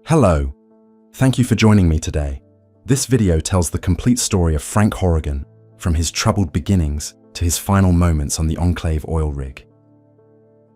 Hello, thank you for joining me today. This video tells the complete story of Frank Horrigan, from his troubled beginnings to his final moments on the Enclave oil rig.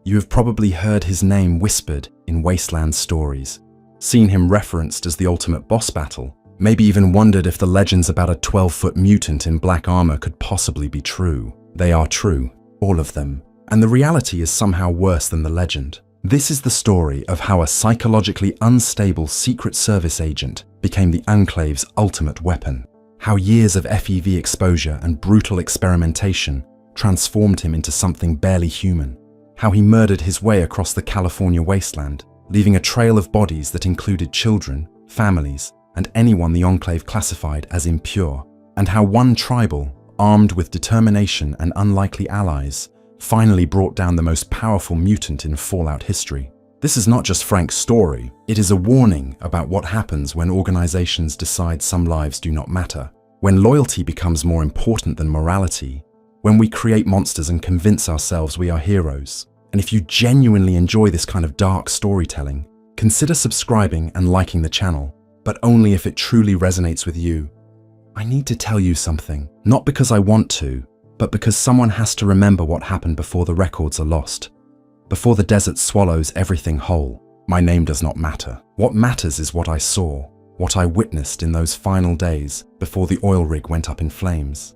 You have probably heard his name whispered in wasteland stories, seen him referenced as the ultimate boss battle, maybe even wondered if the legends about a 12-foot mutant in black armor could possibly be true. They are true, all of them, and the reality is somehow worse than the legend. This is the story of how a psychologically unstable Secret Service agent became the Enclave's ultimate weapon, how years of FEV exposure and brutal experimentation transformed him into something barely human, how he murdered his way across the California wasteland, leaving a trail of bodies that included children, families, and anyone the Enclave classified as impure, and how one tribal, armed with determination and unlikely allies, finally brought down the most powerful mutant in Fallout history. This is not just Frank's story, it is a warning about what happens when organizations decide some lives do not matter, when loyalty becomes more important than morality, when we create monsters and convince ourselves we are heroes. And if you genuinely enjoy this kind of dark storytelling, consider subscribing and liking the channel, but only if it truly resonates with you. I need to tell you something, not because I want to, but because someone has to remember what happened before the records are lost. Before the desert swallows everything whole, my name does not matter. What matters is what I saw, what I witnessed in those final days before the oil rig went up in flames.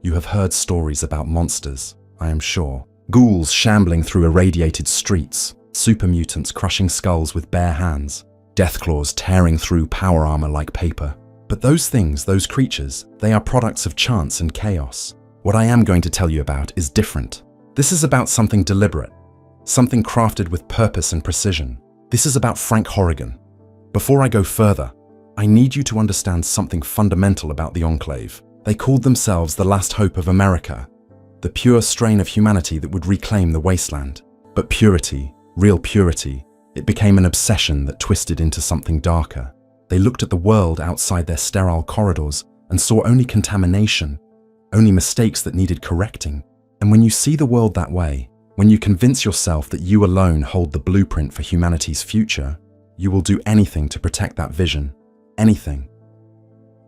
You have heard stories about monsters, I am sure. Ghouls shambling through irradiated streets, super mutants crushing skulls with bare hands, deathclaws tearing through power armor like paper. But those things, those creatures, they are products of chance and chaos. What I am going to tell you about is different. This is about something deliberate, something crafted with purpose and precision. This is about Frank Horrigan. Before I go further, I need you to understand something fundamental about the Enclave. They called themselves the last hope of America, the pure strain of humanity that would reclaim the wasteland. But purity, real purity, it became an obsession that twisted into something darker. They looked at the world outside their sterile corridors and saw only contamination, only mistakes that needed correcting. And when you see the world that way, when you convince yourself that you alone hold the blueprint for humanity's future, you will do anything to protect that vision. Anything.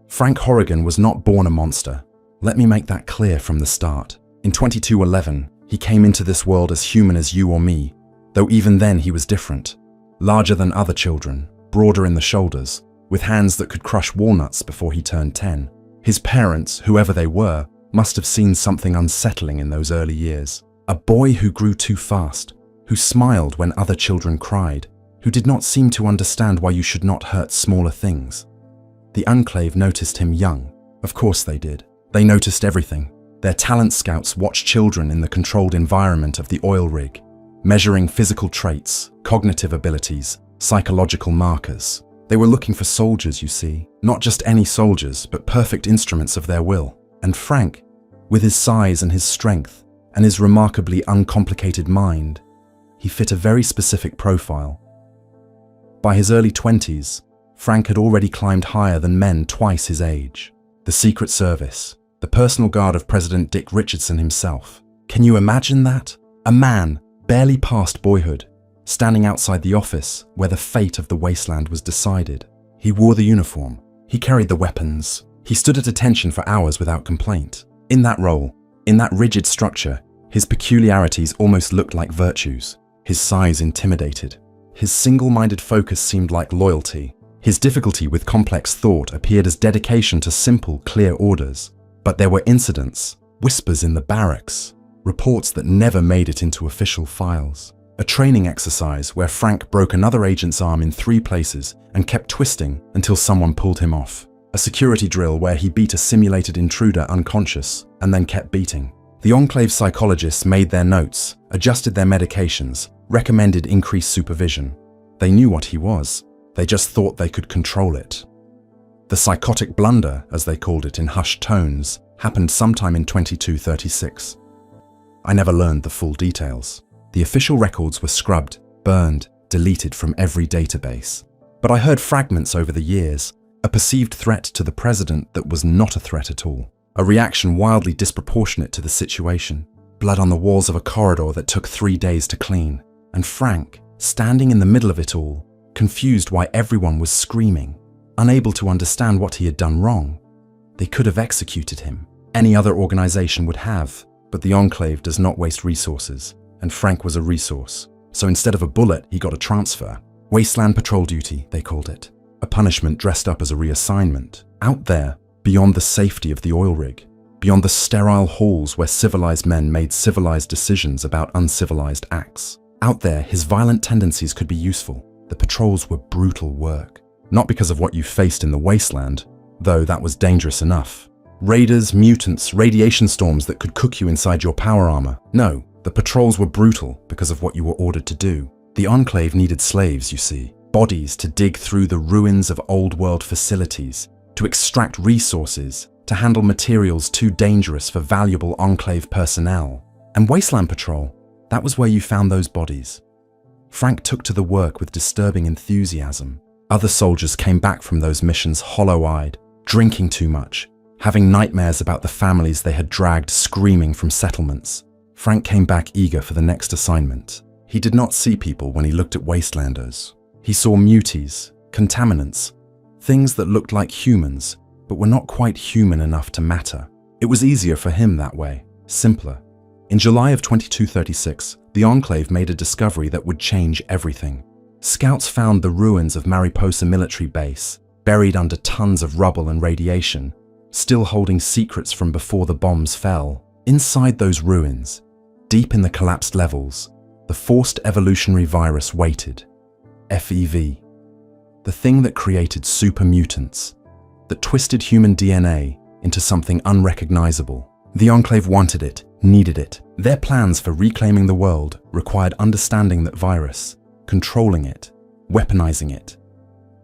Frank Horrigan was not born a monster. Let me make that clear from the start. In 2211, he came into this world as human as you or me, though even then he was different. Larger than other children, broader in the shoulders, with hands that could crush walnuts before he turned 10. His parents, whoever they were, must have seen something unsettling in those early years. A boy who grew too fast, who smiled when other children cried, who did not seem to understand why you should not hurt smaller things. The Enclave noticed him young. Of course they did. They noticed everything. Their talent scouts watched children in the controlled environment of the oil rig, measuring physical traits, cognitive abilities, psychological markers. They were looking for soldiers, you see. Not just any soldiers, but perfect instruments of their will. And Frank, with his size and his strength, and his remarkably uncomplicated mind, he fit a very specific profile. By his early 20s, Frank had already climbed higher than men twice his age. The Secret Service, the personal guard of President Dick Richardson himself. Can you imagine that? A man, barely past boyhood, standing outside the office where the fate of the wasteland was decided. He wore the uniform. He carried the weapons. He stood at attention for hours without complaint. In that role, in that rigid structure, his peculiarities almost looked like virtues. His size intimidated. His single-minded focus seemed like loyalty. His difficulty with complex thought appeared as dedication to simple, clear orders. But there were incidents, whispers in the barracks, reports that never made it into official files. A training exercise where Frank broke another agent's arm in 3 places and kept twisting until someone pulled him off. A security drill where he beat a simulated intruder unconscious and then kept beating. The Enclave psychologists made their notes, adjusted their medications, recommended increased supervision. They knew what he was. They just thought they could control it. The psychotic blunder, as they called it in hushed tones, happened sometime in 2236. I never learned the full details. The official records were scrubbed, burned, deleted from every database. But I heard fragments over the years, a perceived threat to the president that was not a threat at all, a reaction wildly disproportionate to the situation, blood on the walls of a corridor that took 3 days to clean, and Frank, standing in the middle of it all, confused why everyone was screaming, unable to understand what he had done wrong. They could have executed him. Any other organization would have, but the Enclave does not waste resources, and Frank was a resource. So instead of a bullet, he got a transfer. Wasteland patrol duty, they called it. A punishment dressed up as a reassignment. Out there, beyond the safety of the oil rig, beyond the sterile halls where civilized men made civilized decisions about uncivilized acts. Out there, his violent tendencies could be useful. The patrols were brutal work. Not because of what you faced in the wasteland, though that was dangerous enough. Raiders, mutants, radiation storms that could cook you inside your power armor. No, the patrols were brutal because of what you were ordered to do. The Enclave needed slaves, you see. Bodies to dig through the ruins of old-world facilities, to extract resources, to handle materials too dangerous for valuable Enclave personnel. And Wasteland Patrol, that was where you found those bodies. Frank took to the work with disturbing enthusiasm. Other soldiers came back from those missions hollow-eyed, drinking too much, having nightmares about the families they had dragged screaming from settlements. Frank came back eager for the next assignment. He did not see people when he looked at Wastelanders. He saw muties, contaminants, things that looked like humans, but were not quite human enough to matter. It was easier for him that way, simpler. In July of 2236, the Enclave made a discovery that would change everything. Scouts found the ruins of Mariposa military base, buried under tons of rubble and radiation, still holding secrets from before the bombs fell. Inside those ruins, deep in the collapsed levels, the forced evolutionary virus waited. FEV. The thing that created super mutants, that twisted human DNA into something unrecognizable. The Enclave wanted it, needed it. Their plans for reclaiming the world required understanding that virus, controlling it, weaponizing it.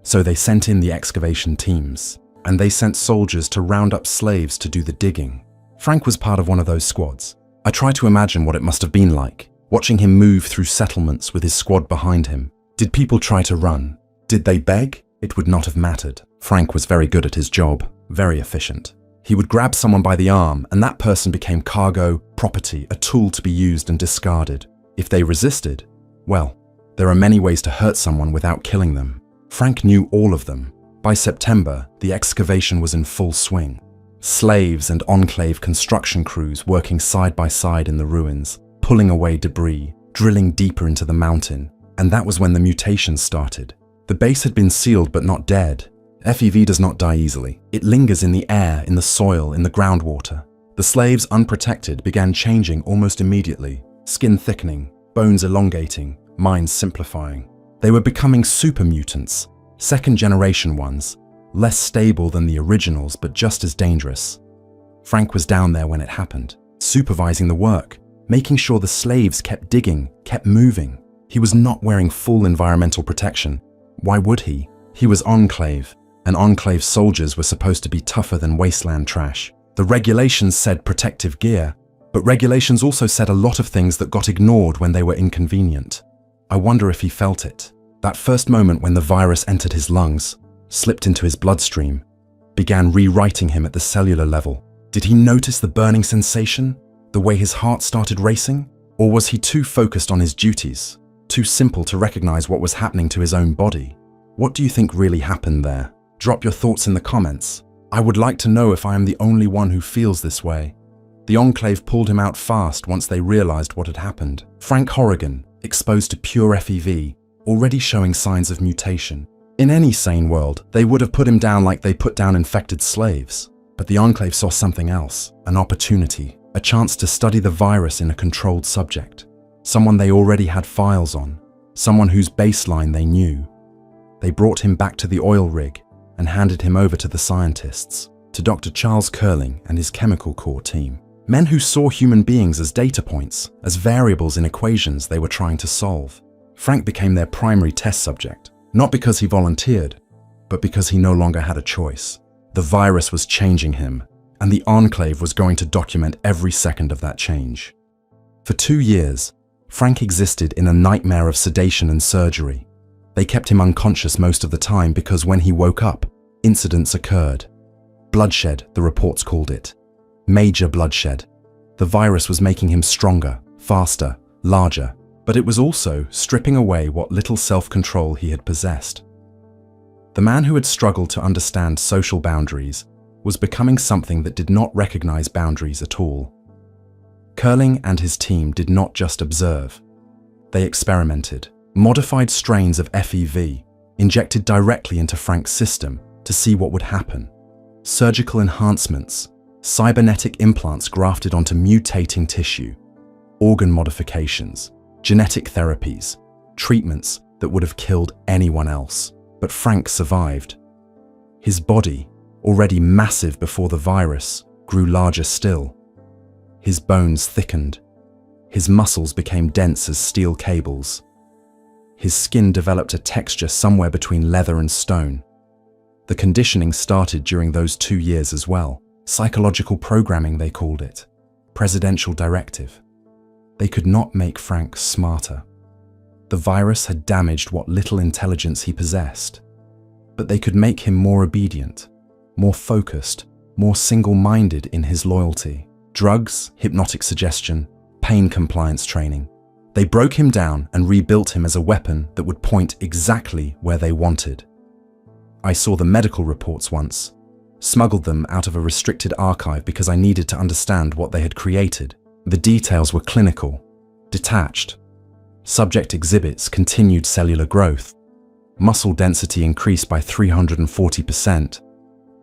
So they sent in the excavation teams, and they sent soldiers to round up slaves to do the digging. Frank was part of one of those squads. I try to imagine what it must have been like, watching him move through settlements with his squad behind him. Did people try to run? Did they beg? It would not have mattered. Frank was very good at his job, very efficient. He would grab someone by the arm, and that person became cargo, property, a tool to be used and discarded. If they resisted, well, there are many ways to hurt someone without killing them. Frank knew all of them. By September, the excavation was in full swing. Slaves and Enclave construction crews working side by side in the ruins, pulling away debris, drilling deeper into the mountain. And that was when the mutation started. The base had been sealed but not dead. FEV does not die easily. It lingers in the air, in the soil, in the groundwater. The slaves, unprotected, began changing almost immediately. Skin thickening, bones elongating, minds simplifying. They were becoming super mutants, second-generation ones, less stable than the originals but just as dangerous. Frank was down there when it happened, supervising the work, making sure the slaves kept digging, kept moving. He was not wearing full environmental protection. Why would he? He was Enclave, and Enclave soldiers were supposed to be tougher than wasteland trash. The regulations said protective gear, but regulations also said a lot of things that got ignored when they were inconvenient. I wonder if he felt it. That first moment when the virus entered his lungs, slipped into his bloodstream, began rewriting him at the cellular level. Did he notice the burning sensation? The way his heart started racing? Or was he too focused on his duties? Too simple to recognize what was happening to his own body? What do you think really happened there? Drop your thoughts in the comments. I would like to know if I am the only one who feels this way. The Enclave pulled him out fast once they realized what had happened. Frank Horrigan, exposed to pure FEV, already showing signs of mutation. In any sane world, they would have put him down like they put down infected slaves. But the Enclave saw something else, an opportunity, a chance to study the virus in a controlled subject. Someone they already had files on, someone whose baseline they knew. They brought him back to the oil rig and handed him over to the scientists, to Dr. Charles Curling and his chemical core team. Men who saw human beings as data points, as variables in equations they were trying to solve. Frank became their primary test subject, not because he volunteered, but because he no longer had a choice. The virus was changing him, and the Enclave was going to document every second of that change. For 2 years, Frank existed in a nightmare of sedation and surgery. They kept him unconscious most of the time because when he woke up, incidents occurred. Bloodshed, the reports called it. Major bloodshed. The virus was making him stronger, faster, larger. But it was also stripping away what little self-control he had possessed. The man who had struggled to understand social boundaries was becoming something that did not recognize boundaries at all. Curling and his team did not just observe. They experimented, modified strains of FEV, injected directly into Frank's system to see what would happen. Surgical enhancements, cybernetic implants grafted onto mutating tissue, organ modifications, genetic therapies, treatments that would have killed anyone else. But Frank survived. His body, already massive before the virus, grew larger still. His bones thickened. His muscles became dense as steel cables. His skin developed a texture somewhere between leather and stone. The conditioning started during those 2 years as well. Psychological programming, they called it. Presidential directive. They could not make Frank smarter. The virus had damaged what little intelligence he possessed. But they could make him more obedient, more focused, more single-minded in his loyalty. Drugs, hypnotic suggestion, pain compliance training. They broke him down and rebuilt him as a weapon that would point exactly where they wanted. I saw the medical reports once, smuggled them out of a restricted archive because I needed to understand what they had created. The details were clinical, detached. Subject exhibits continued cellular growth. Muscle density increased by 340%.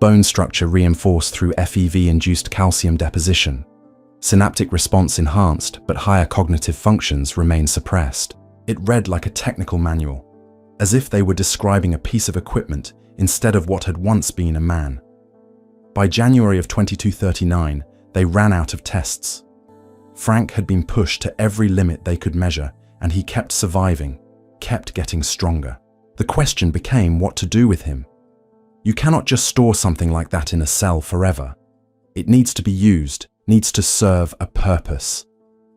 Bone structure reinforced through FEV-induced calcium deposition. Synaptic response enhanced, but higher cognitive functions remained suppressed. It read like a technical manual, as if they were describing a piece of equipment instead of what had once been a man. By January of 2239, they ran out of tests. Frank had been pushed to every limit they could measure, and he kept surviving, kept getting stronger. The question became what to do with him. You cannot just store something like that in a cell forever. It needs to be used, needs to serve a purpose.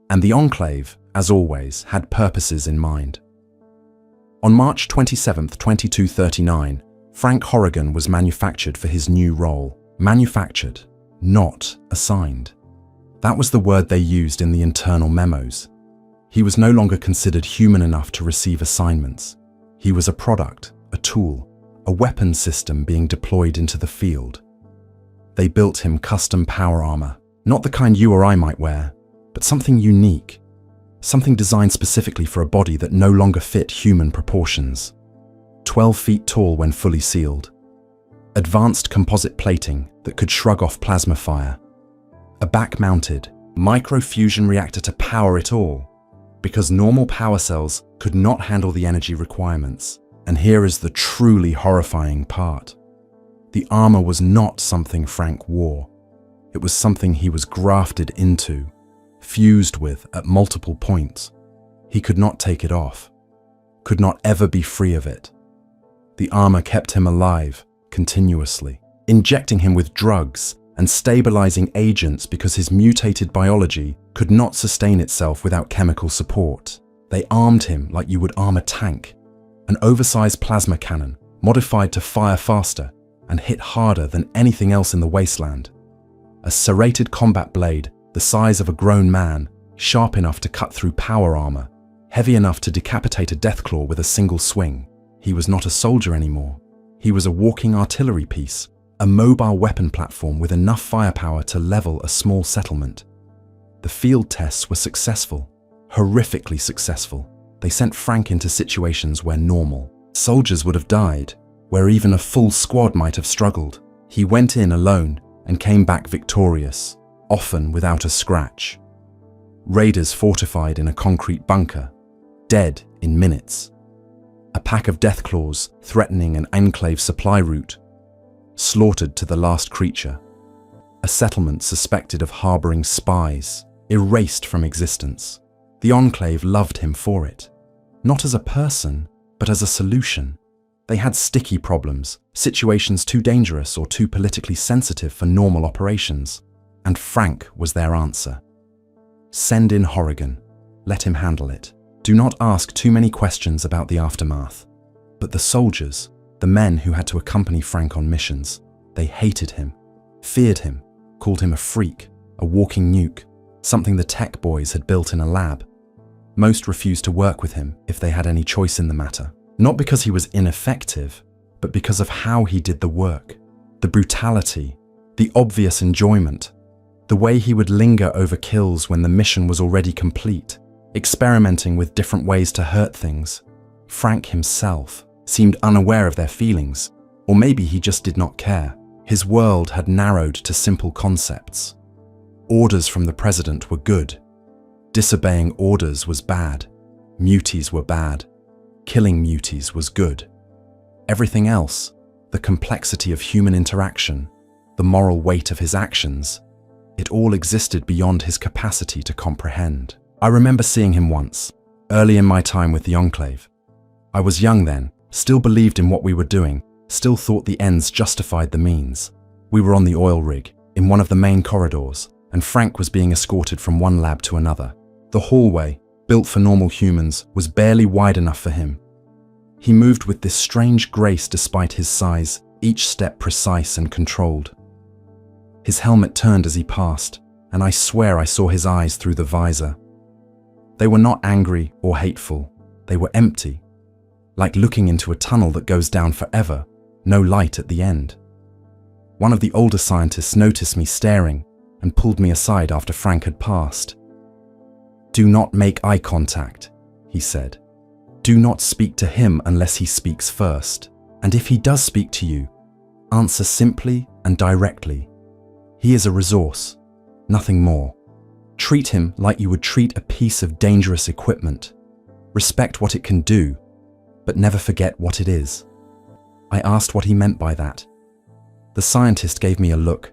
And the Enclave, as always, had purposes in mind. On March 27, 2239, Frank Horrigan was manufactured for his new role. Manufactured, not assigned. That was the word they used in the internal memos. He was no longer considered human enough to receive assignments. He was a product, a tool, a weapon system being deployed into the field. They built him custom power armor, not the kind you or I might wear, but something unique, something designed specifically for a body that no longer fit human proportions. 12 feet tall when fully sealed. Advanced composite plating that could shrug off plasma fire. A back-mounted, micro-fusion reactor to power it all, because normal power cells could not handle the energy requirements. And here is the truly horrifying part. The armor was not something Frank wore. It was something he was grafted into, fused with at multiple points. He could not take it off, could not ever be free of it. The armor kept him alive, continuously, injecting him with drugs and stabilizing agents because his mutated biology could not sustain itself without chemical support. They armed him like you would arm a tank, an oversized plasma cannon modified to fire faster and hit harder than anything else in the wasteland. A serrated combat blade the size of a grown man, sharp enough to cut through power armor, heavy enough to decapitate a deathclaw with a single swing. He was not a soldier anymore. He was a walking artillery piece, a mobile weapon platform with enough firepower to level a small settlement. The field tests were successful, horrifically successful. They sent Frank into situations where normal soldiers would have died, where even a full squad might have struggled. He went in alone and came back victorious, often without a scratch. Raiders fortified in a concrete bunker, dead in minutes. A pack of deathclaws threatening an Enclave supply route, slaughtered to the last creature. A settlement suspected of harboring spies, erased from existence. The Enclave loved him for it, not as a person, but as a solution. They had sticky problems, situations too dangerous or too politically sensitive for normal operations, and Frank was their answer. Send in Horrigan. Let him handle it. Do not ask too many questions about the aftermath. But the soldiers, the men who had to accompany Frank on missions, they hated him, feared him, called him a freak, a walking nuke, something the tech boys had built in a lab. Most refused to work with him if they had any choice in the matter. Not because he was ineffective, but because of how he did the work. The brutality, the obvious enjoyment, the way he would linger over kills when the mission was already complete, experimenting with different ways to hurt things. Frank himself seemed unaware of their feelings, or maybe he just did not care. His world had narrowed to simple concepts. Orders from the president were good. Disobeying orders was bad. Muties were bad. Killing muties was good. Everything else, the complexity of human interaction, the moral weight of his actions, it all existed beyond his capacity to comprehend. I remember seeing him once, early in my time with the Enclave. I was young then, still believed in what we were doing, still thought the ends justified the means. We were on the oil rig, in one of the main corridors, and Frank was being escorted from one lab to another. The hallway, built for normal humans, was barely wide enough for him. He moved with this strange grace despite his size, each step precise and controlled. His helmet turned as he passed, and I swear I saw his eyes through the visor. They were not angry or hateful, they were empty, like looking into a tunnel that goes down forever, no light at the end. One of the older scientists noticed me staring and pulled me aside after Frank had passed. "Do not make eye contact," he said. "Do not speak to him unless he speaks first. And if he does speak to you, answer simply and directly. He is a resource, nothing more. Treat him like you would treat a piece of dangerous equipment. Respect what it can do, but never forget what it is." I asked what he meant by that. The scientist gave me a look,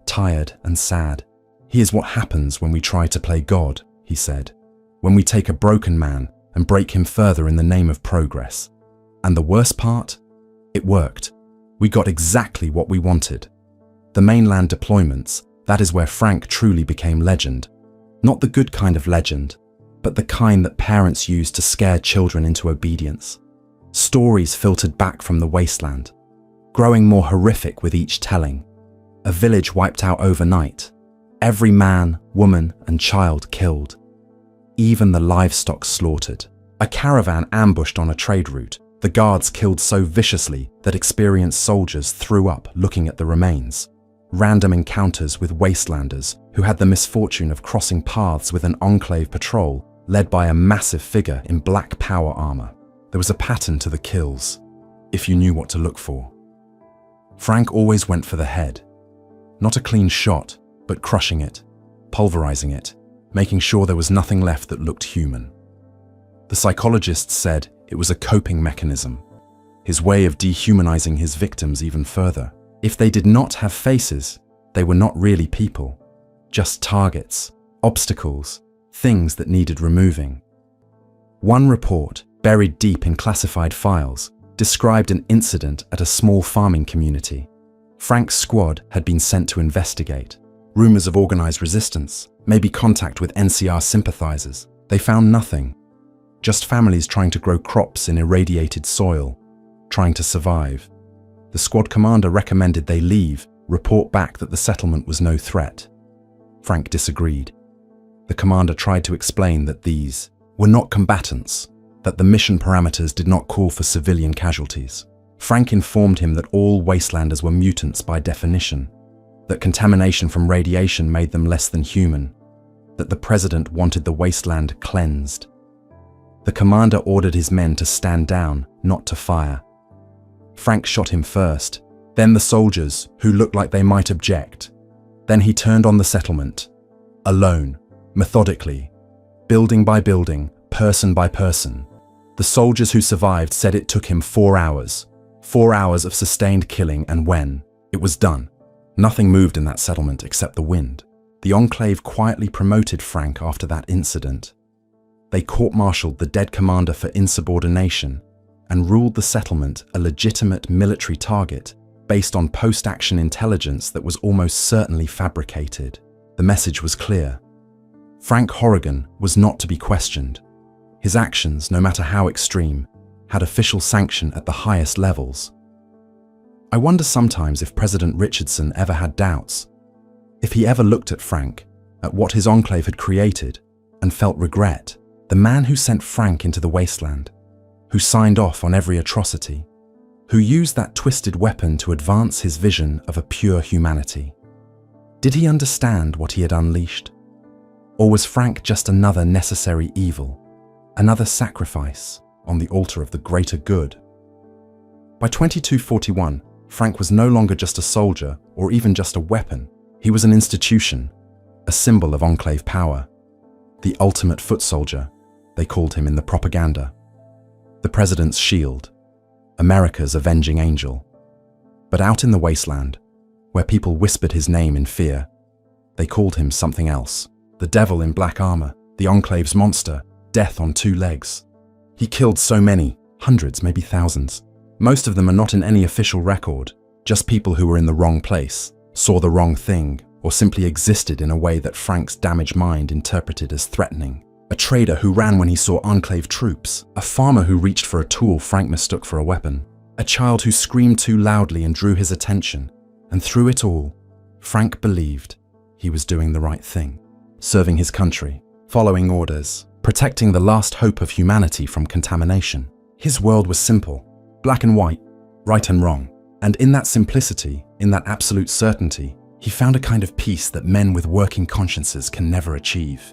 tired and sad. "He is what happens when we try to play God," he said. "When we take a broken man and break him further in the name of progress. And the worst part? It worked. We got exactly what we wanted. The mainland deployments, that is where Frank truly became legend. Not the good kind of legend, but the kind that parents use to scare children into obedience. Stories filtered back from the wasteland, growing more horrific with each telling. A village wiped out overnight. Every man, woman, and child killed. Even the livestock slaughtered. A caravan ambushed on a trade route. The guards killed so viciously that experienced soldiers threw up looking at the remains. Random encounters with wastelanders who had the misfortune of crossing paths with an Enclave patrol led by a massive figure in black power armor. There was a pattern to the kills, if you knew what to look for. Frank always went for the head. Not a clean shot, but crushing it, pulverizing it, making sure there was nothing left that looked human. The psychologists said it was a coping mechanism, his way of dehumanizing his victims even further. If they did not have faces, they were not really people, just targets, obstacles, things that needed removing. One report, buried deep in classified files, described an incident at a small farming community. Frank's squad had been sent to investigate. Rumors of organized resistance, maybe contact with NCR sympathizers. They found nothing. Just families trying to grow crops in irradiated soil, trying to survive. The squad commander recommended they leave, report back that the settlement was no threat. Frank disagreed. The commander tried to explain that these were not combatants, that the mission parameters did not call for civilian casualties. Frank informed him that all wastelanders were mutants by definition, that contamination from radiation made them less than human, that the president wanted the wasteland cleansed. The commander ordered his men to stand down, not to fire. Frank shot him first, then the soldiers, who looked like they might object. Then he turned on the settlement, alone, methodically, building by building, person by person. The soldiers who survived said it took him 4 hours. 4 hours of sustained killing, and when it was done, nothing moved in that settlement except the wind. The Enclave quietly promoted Frank after that incident. They court-martialed the dead commander for insubordination and ruled the settlement a legitimate military target based on post-action intelligence that was almost certainly fabricated. The message was clear. Frank Horrigan was not to be questioned. His actions, no matter how extreme, had official sanction at the highest levels. I wonder sometimes if President Richardson ever had doubts, if he ever looked at Frank, at what his Enclave had created, and felt regret. The man who sent Frank into the wasteland, who signed off on every atrocity, who used that twisted weapon to advance his vision of a pure humanity. Did he understand what he had unleashed? Or was Frank just another necessary evil, another sacrifice on the altar of the greater good? By 2241, Frank was no longer just a soldier or even just a weapon. He was an institution, a symbol of Enclave power. The ultimate foot soldier, they called him in the propaganda. The president's shield, America's avenging angel. But out in the wasteland, where people whispered his name in fear, they called him something else. The devil in black armor, the Enclave's monster, death on two legs. He killed so many, hundreds, maybe thousands. Most of them are not in any official record, just people who were in the wrong place, saw the wrong thing, or simply existed in a way that Frank's damaged mind interpreted as threatening. A trader who ran when he saw Enclave troops, a farmer who reached for a tool Frank mistook for a weapon, a child who screamed too loudly and drew his attention. And through it all, Frank believed he was doing the right thing, serving his country, following orders, protecting the last hope of humanity from contamination. His world was simple, black and white, right and wrong. And in that simplicity, in that absolute certainty, he found a kind of peace that men with working consciences can never achieve.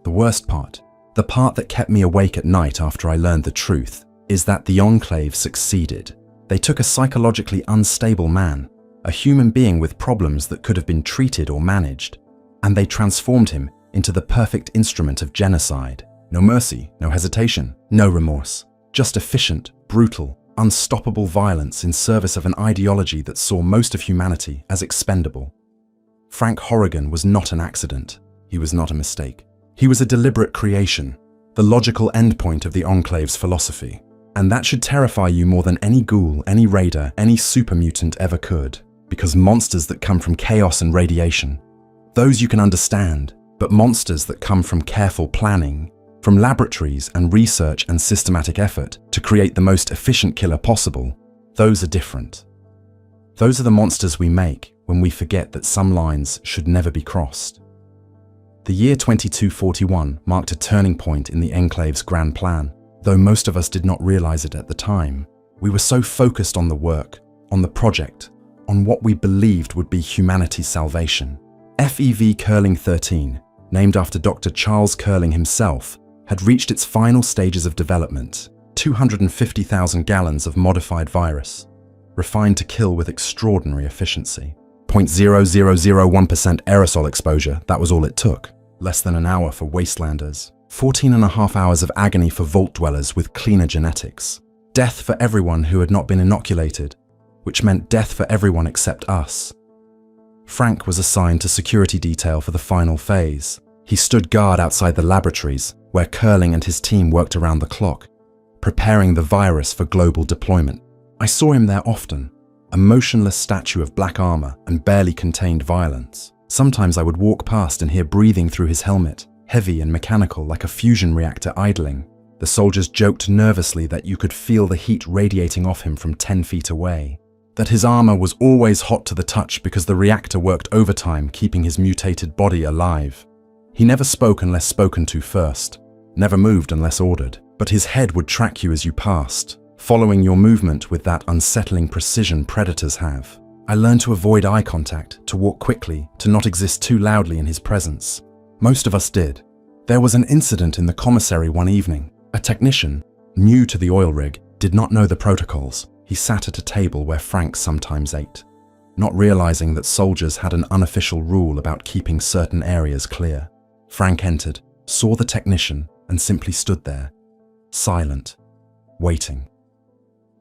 The worst part, the part that kept me awake at night after I learned the truth, is that the Enclave succeeded. They took a psychologically unstable man, a human being with problems that could have been treated or managed, and they transformed him into the perfect instrument of genocide. No mercy, no hesitation, no remorse, just efficient, brutal, unstoppable violence in service of an ideology that saw most of humanity as expendable. Frank Horrigan was not an accident. He was not a mistake. He was a deliberate creation, the logical endpoint of the Enclave's philosophy. And that should terrify you more than any ghoul, any raider, any super mutant ever could. Because monsters that come from chaos and radiation, those you can understand, but monsters that come from careful planning, from laboratories and research and systematic effort to create the most efficient killer possible, those are different. Those are the monsters we make when we forget that some lines should never be crossed. The year 2241 marked a turning point in the Enclave's grand plan. Though most of us did not realize it at the time, we were so focused on the work, on the project, on what we believed would be humanity's salvation. FEV Curling 13, named after Dr. Charles Curling himself, had reached its final stages of development, 250,000 gallons of modified virus, refined to kill with extraordinary efficiency. 0.0001% aerosol exposure, that was all it took. Less than an hour for wastelanders. 14.5 hours of agony for vault dwellers with cleaner genetics. Death for everyone who had not been inoculated, which meant death for everyone except us. Frank was assigned to security detail for the final phase. He stood guard outside the laboratories, where Curling and his team worked around the clock, preparing the virus for global deployment. I saw him there often, a motionless statue of black armor and barely contained violence. Sometimes I would walk past and hear breathing through his helmet, heavy and mechanical like a fusion reactor idling. The soldiers joked nervously that you could feel the heat radiating off him from 10 feet away, that his armor was always hot to the touch because the reactor worked overtime keeping his mutated body alive. He never spoke unless spoken to first, never moved unless ordered, but his head would track you as you passed, following your movement with that unsettling precision predators have. I learned to avoid eye contact, to walk quickly, to not exist too loudly in his presence. Most of us did. There was an incident in the commissary one evening. A technician, new to the oil rig, did not know the protocols. He sat at a table where Frank sometimes ate, not realizing that soldiers had an unofficial rule about keeping certain areas clear. Frank entered, saw the technician, and simply stood there, silent, waiting.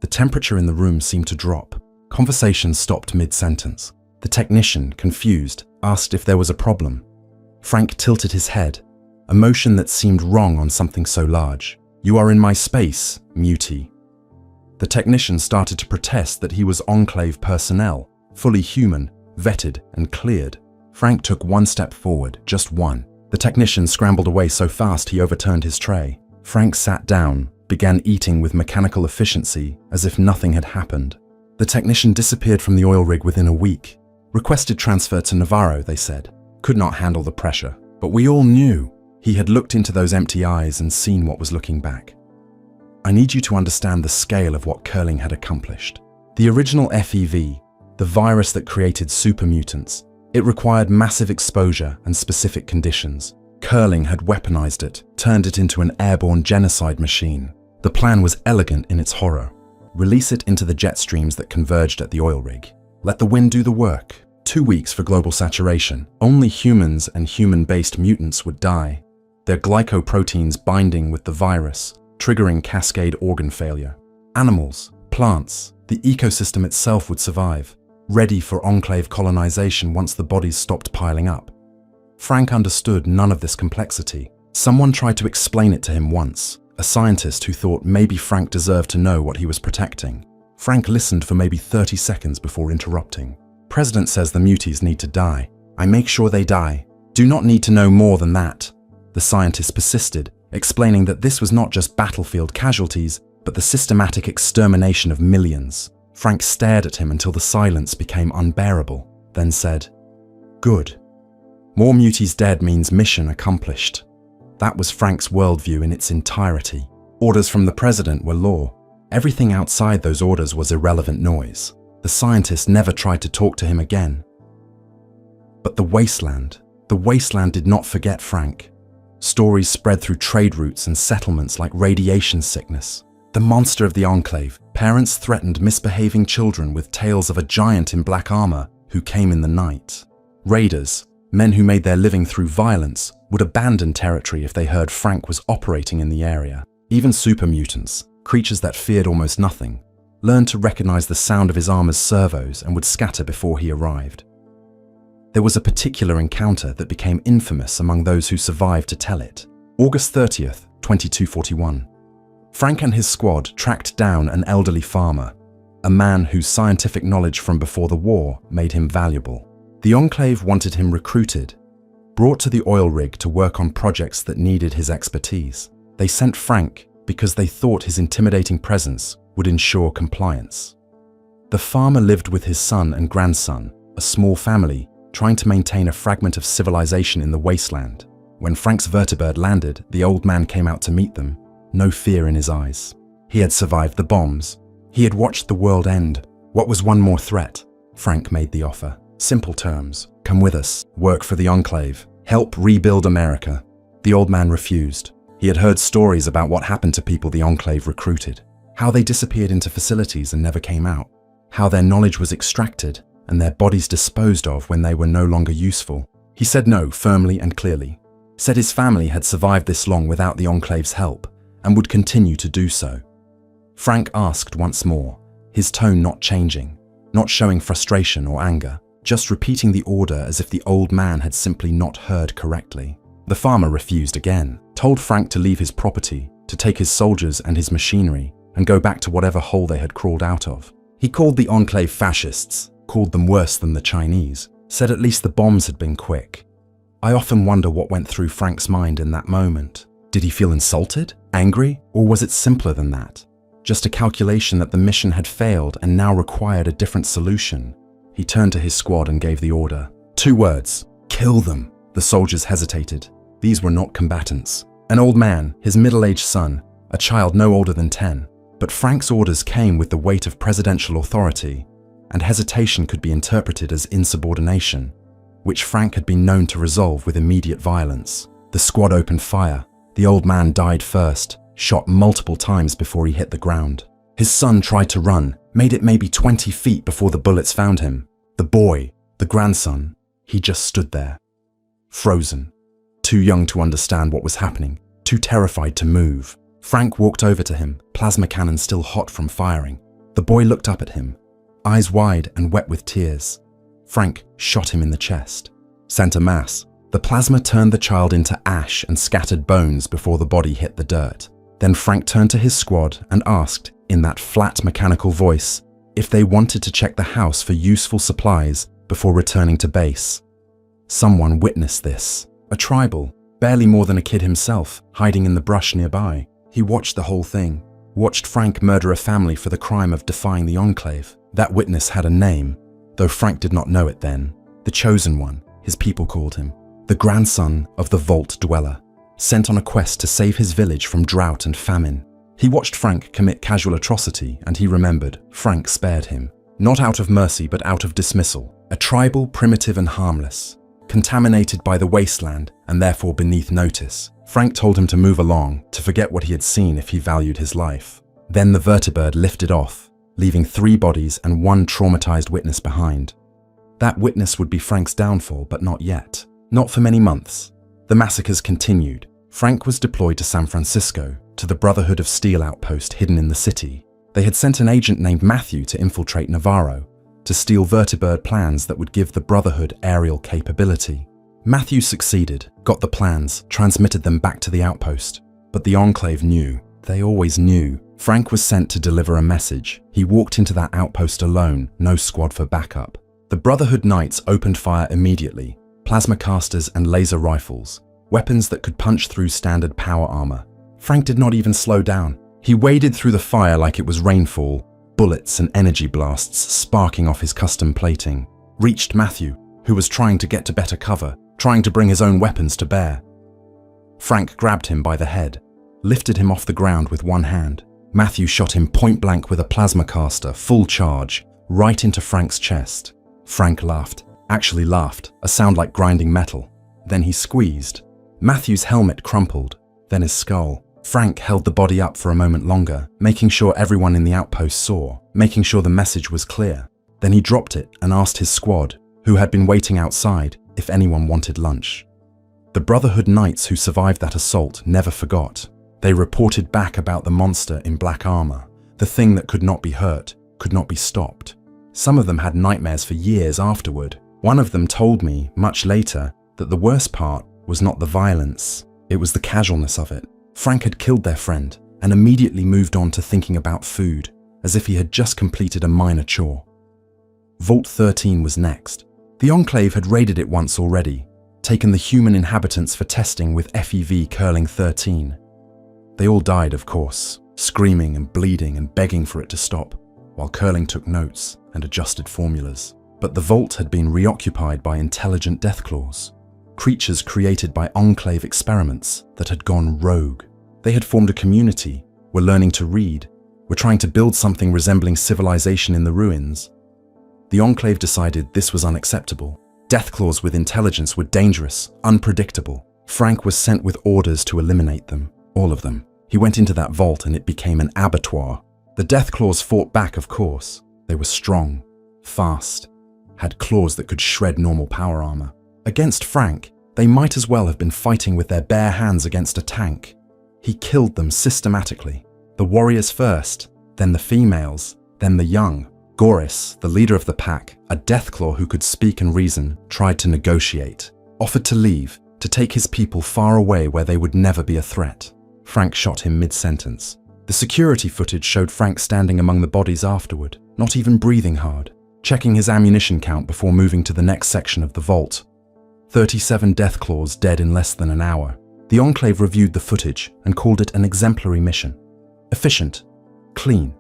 The temperature in the room seemed to drop. Conversation stopped mid-sentence. The technician, confused, asked if there was a problem. Frank tilted his head, a motion that seemed wrong on something so large. "You are in my space, mutie." The technician started to protest that he was Enclave personnel, fully human, vetted and cleared. Frank took one step forward, just one. The technician scrambled away so fast he overturned his tray. Frank sat down, began eating with mechanical efficiency as if nothing had happened. The technician disappeared from the oil rig within a week. Requested transfer to Navarro, they said. Could not handle the pressure. But we all knew. He had looked into those empty eyes and seen what was looking back. I need you to understand the scale of what Curling had accomplished. The original FEV, the virus that created super mutants, it required massive exposure and specific conditions. Curling had weaponized it, turned it into an airborne genocide machine. The plan was elegant in its horror. Release it into the jet streams that converged at the oil rig. Let the wind do the work. 2 weeks for global saturation. Only humans and human-based mutants would die, their glycoproteins binding with the virus, triggering cascade organ failure. Animals, plants, the ecosystem itself would survive, ready for Enclave colonization once the bodies stopped piling up. Frank understood none of this complexity. Someone tried to explain it to him once, a scientist who thought maybe Frank deserved to know what he was protecting. Frank listened for maybe 30 seconds before interrupting. President says the muties need to die. I make sure they die. Do not need to know more than that. The scientist persisted, explaining that this was not just battlefield casualties, but the systematic extermination of millions. Frank stared at him until the silence became unbearable, then said, "Good. More muties dead means mission accomplished." That was Frank's worldview in its entirety. Orders from the president were law. Everything outside those orders was irrelevant noise. The scientist never tried to talk to him again. But the wasteland did not forget Frank. Stories spread through trade routes and settlements like radiation sickness. The monster of the Enclave, parents threatened misbehaving children with tales of a giant in black armor who came in the night. Raiders, men who made their living through violence, would abandon territory if they heard Frank was operating in the area. Even super mutants, creatures that feared almost nothing, learned to recognize the sound of his armor's servos and would scatter before he arrived. There was a particular encounter that became infamous among those who survived to tell it. August 30th, 2241. Frank and his squad tracked down an elderly farmer, a man whose scientific knowledge from before the war made him valuable. The Enclave wanted him recruited, brought to the oil rig to work on projects that needed his expertise. They sent Frank because they thought his intimidating presence would ensure compliance. The farmer lived with his son and grandson, a small family, trying to maintain a fragment of civilization in the wasteland. When Frank's vertibird landed, the old man came out to meet them, no fear in his eyes. He had survived the bombs. He had watched the world end. What was one more threat? Frank made the offer. Simple terms. Come with us, work for the Enclave, help rebuild America. The old man refused. He had heard stories about what happened to people the Enclave recruited, how they disappeared into facilities and never came out, how their knowledge was extracted and their bodies disposed of when they were no longer useful. He said no firmly and clearly, said his family had survived this long without the Enclave's help and would continue to do so. Frank asked once more, his tone not changing, not showing frustration or anger, just repeating the order as if the old man had simply not heard correctly. The farmer refused again, told Frank to leave his property, to take his soldiers and his machinery, and go back to whatever hole they had crawled out of. He called the Enclave fascists, called them worse than the Chinese, said at least the bombs had been quick. I often wonder what went through Frank's mind in that moment. Did he feel insulted, angry, or was it simpler than that? Just a calculation that the mission had failed and now required a different solution. He turned to his squad and gave the order. 2 words, kill them. The soldiers hesitated. These were not combatants. An old man, his middle-aged son, a child no older than 10. But Frank's orders came with the weight of presidential authority, and hesitation could be interpreted as insubordination, which Frank had been known to resolve with immediate violence. The squad opened fire. The old man died first, shot multiple times before he hit the ground. His son tried to run, made it maybe 20 feet before the bullets found him. The boy, the grandson, he just stood there, frozen, too young to understand what was happening, too terrified to move. Frank walked over to him, plasma cannon still hot from firing. The boy looked up at him, eyes wide and wet with tears. Frank shot him in the chest. Sent a mass. The plasma turned the child into ash and scattered bones before the body hit the dirt. Then Frank turned to his squad and asked, in that flat mechanical voice, if they wanted to check the house for useful supplies before returning to base. Someone witnessed this. A tribal, barely more than a kid himself, hiding in the brush nearby. He watched the whole thing, watched Frank murder a family for the crime of defying the Enclave. That witness had a name, though Frank did not know it then. The Chosen One, his people called him. The grandson of the Vault Dweller. sent on a quest to save his village from drought and famine. He watched Frank commit casual atrocity, and he remembered Frank spared him. Not out of mercy, but out of dismissal. A tribal, primitive and harmless. Contaminated by the wasteland, and therefore beneath notice. Frank told him to move along, to forget what he had seen if he valued his life. Then the vertibird lifted off, leaving 3 bodies and 1 traumatized witness behind. That witness would be Frank's downfall, but not yet. Not for many months. The massacres continued. Frank was deployed to San Francisco, to the Brotherhood of Steel outpost hidden in the city. They had sent an agent named Matthew to infiltrate Navarro, to steal vertibird plans that would give the Brotherhood aerial capability. Matthew succeeded, got the plans, transmitted them back to the outpost. But the Enclave knew. They always knew. Frank was sent to deliver a message. He walked into that outpost alone, no squad for backup. The Brotherhood Knights opened fire immediately. Plasma casters and laser rifles. Weapons that could punch through standard power armor. Frank did not even slow down. He waded through the fire like it was rainfall, bullets and energy blasts sparking off his custom plating. Reached Matthew, who was trying to get to better cover, trying to bring his own weapons to bear. Frank grabbed him by the head, lifted him off the ground with one hand. Matthew shot him point blank with a plasma caster, full charge, right into Frank's chest. Frank laughed, actually laughed, a sound like grinding metal. Then he squeezed. Matthew's helmet crumpled, then his skull. Frank held the body up for a moment longer, making sure everyone in the outpost saw, making sure the message was clear. Then he dropped it and asked his squad, who had been waiting outside, if anyone wanted lunch. The Brotherhood Knights who survived that assault never forgot. They reported back about the monster in black armor, the thing that could not be hurt, could not be stopped. Some of them had nightmares for years afterward. One of them told me, much later, that the worst part was not the violence, it was the casualness of it. Frank had killed their friend and immediately moved on to thinking about food, as if he had just completed a minor chore. Vault 13 was next. The Enclave had raided it once already, taken the human inhabitants for testing with FEV curling 13. They all died, of course, screaming and bleeding and begging for it to stop, while Curling took notes and adjusted formulas. But the vault had been reoccupied by intelligent deathclaws, creatures created by Enclave experiments that had gone rogue. They had formed a community, were learning to read, were trying to build something resembling civilization in the ruins. The Enclave decided this was unacceptable. Deathclaws with intelligence were dangerous, unpredictable. Frank was sent with orders to eliminate them, all of them. He went into that vault and it became an abattoir. The Deathclaws fought back, of course. They were strong, fast, had claws that could shred normal power armor. Against Frank, they might as well have been fighting with their bare hands against a tank. He killed them systematically. The warriors first, then the females, then the young. Goris, the leader of the pack, a Deathclaw who could speak and reason, tried to negotiate, offered to leave, to take his people far away where they would never be a threat. Frank shot him mid-sentence. The security footage showed Frank standing among the bodies afterward, not even breathing hard, checking his ammunition count before moving to the next section of the vault. 37 Deathclaws dead in less than an hour. The Enclave reviewed the footage and called it an exemplary mission. Efficient, clean,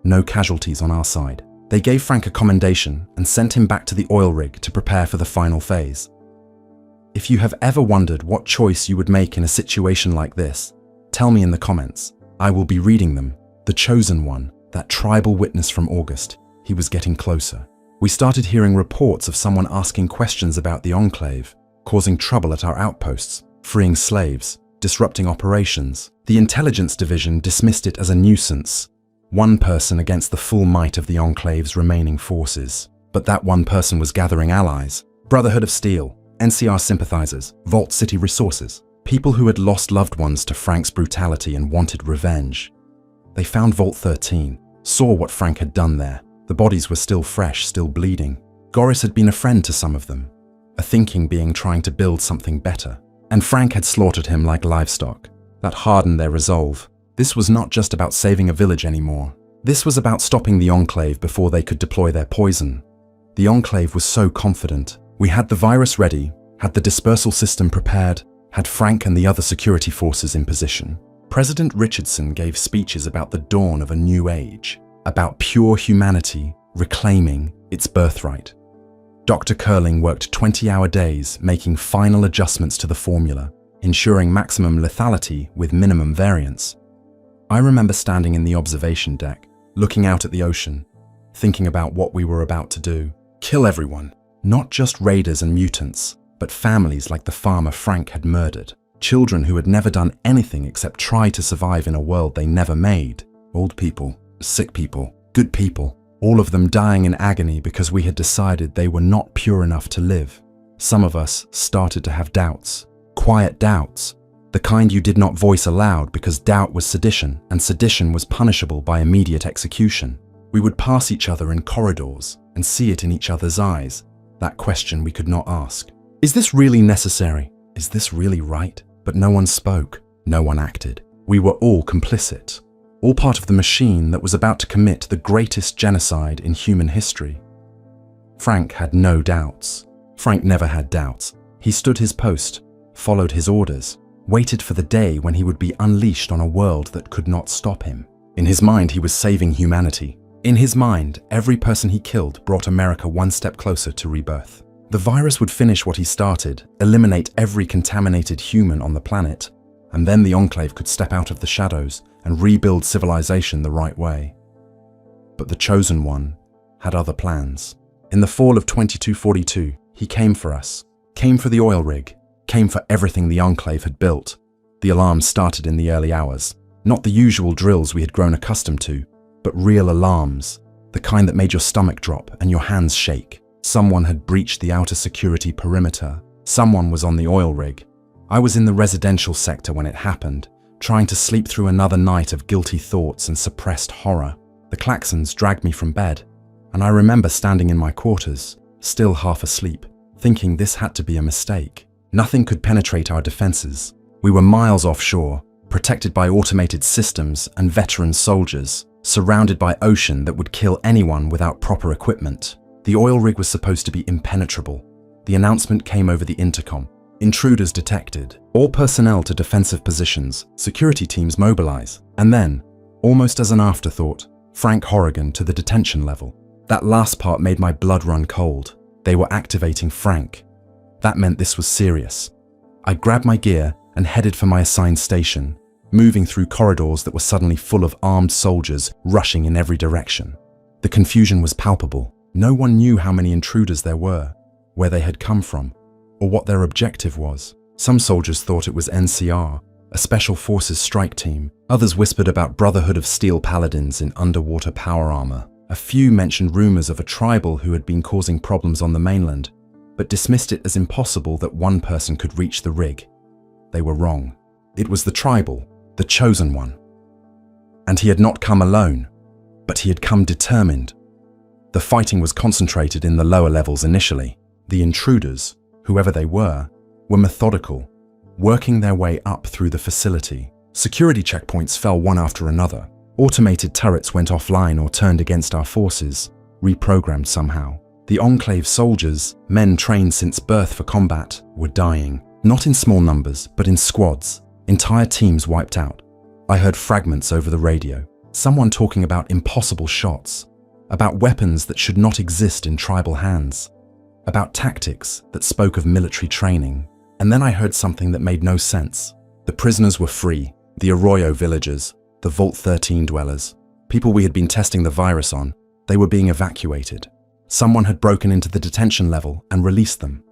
no casualties on our side. They gave Frank a commendation and sent him back to the oil rig to prepare for the final phase. If you have ever wondered what choice you would make in a situation like this, tell me in the comments. I will be reading them. The chosen one, that tribal witness from August, he was getting closer. We started hearing reports of someone asking questions about the Enclave, causing trouble at our outposts, freeing slaves, disrupting operations. The intelligence division dismissed it as a nuisance. One person against the full might of the Enclave's remaining forces. But that one person was gathering allies. Brotherhood of Steel, NCR sympathizers, Vault City resources, people who had lost loved ones to Frank's brutality and wanted revenge. They found Vault 13, saw what Frank had done there. The bodies were still fresh, still bleeding. Goris had been a friend to some of them, a thinking being trying to build something better. And Frank had slaughtered him like livestock. That hardened their resolve. This was not just about saving a village anymore. This was about stopping the Enclave before they could deploy their poison. The Enclave was so confident. We had the virus ready, had the dispersal system prepared, had Frank and the other security forces in position. President Richardson gave speeches about the dawn of a new age, about pure humanity reclaiming its birthright. Dr. Curling worked 20-hour days making final adjustments to the formula. ensuring maximum lethality with minimum variance. I remember standing in the observation deck, looking out at the ocean, thinking about what we were about to do. Kill everyone, not just raiders and mutants, but families like the farmer Frank had murdered. Children who had never done anything except try to survive in a world they never made. Old people, sick people, good people, all of them dying in agony because we had decided they were not pure enough to live. Some of us started to have doubts, quiet doubts, the kind you did not voice aloud because doubt was sedition, and sedition was punishable by immediate execution. We would pass each other in corridors and see it in each other's eyes, that question we could not ask. Is this really necessary? Is this really right? But no one spoke, no one acted. We were all complicit, all part of the machine that was about to commit the greatest genocide in human history. Frank had no doubts. Frank never had doubts. He stood his post, followed his orders, waited for the day when he would be unleashed on a world that could not stop him. In his mind, he was saving humanity. In his mind, every person he killed brought America one step closer to rebirth. The virus would finish what he started, eliminate every contaminated human on the planet, and then the Enclave could step out of the shadows and rebuild civilization the right way. But the Chosen One had other plans. In the fall of 2242, he came for us, came for the oil rig, came for everything the Enclave had built. The alarms started in the early hours, not the usual drills we had grown accustomed to, but real alarms, the kind that made your stomach drop and your hands shake. Someone had breached the outer security perimeter. Someone was on the oil rig. I was in the residential sector when it happened, trying to sleep through another night of guilty thoughts and suppressed horror. The klaxons dragged me from bed, and I remember standing in my quarters, still half asleep, thinking this had to be a mistake. Nothing could penetrate our defenses. We were miles offshore, protected by automated systems and veteran soldiers, surrounded by ocean that would kill anyone without proper equipment. The oil rig was supposed to be impenetrable. The announcement came over the intercom. Intruders detected. All personnel to defensive positions. Security teams mobilize. And then, almost as an afterthought, Frank Horrigan to the detention level. That last part made my blood run cold. They were activating Frank. That meant this was serious. I grabbed my gear and headed for my assigned station, moving through corridors that were suddenly full of armed soldiers rushing in every direction. The confusion was palpable. No one knew how many intruders there were, where they had come from, or what their objective was. Some soldiers thought it was NCR, a Special Forces strike team. Others whispered about Brotherhood of Steel Paladins in underwater power armor. A few mentioned rumors of a tribal who had been causing problems on the mainland, but dismissed it as impossible that one person could reach the rig. They were wrong. It was the tribal, the Chosen One. And he had not come alone, but he had come determined. The fighting was concentrated in the lower levels initially. The intruders, whoever they were methodical, working their way up through the facility. Security checkpoints fell one after another. Automated turrets went offline or turned against our forces, reprogrammed somehow. The Enclave soldiers, men trained since birth for combat, were dying. Not in small numbers, but in squads. Entire teams wiped out. I heard fragments over the radio. Someone talking about impossible shots, about weapons that should not exist in tribal hands, about tactics that spoke of military training. And then I heard something that made no sense. The prisoners were free, the Arroyo villagers, the Vault 13 dwellers, people we had been testing the virus on. They were being evacuated. Someone had broken into the detention level and released them.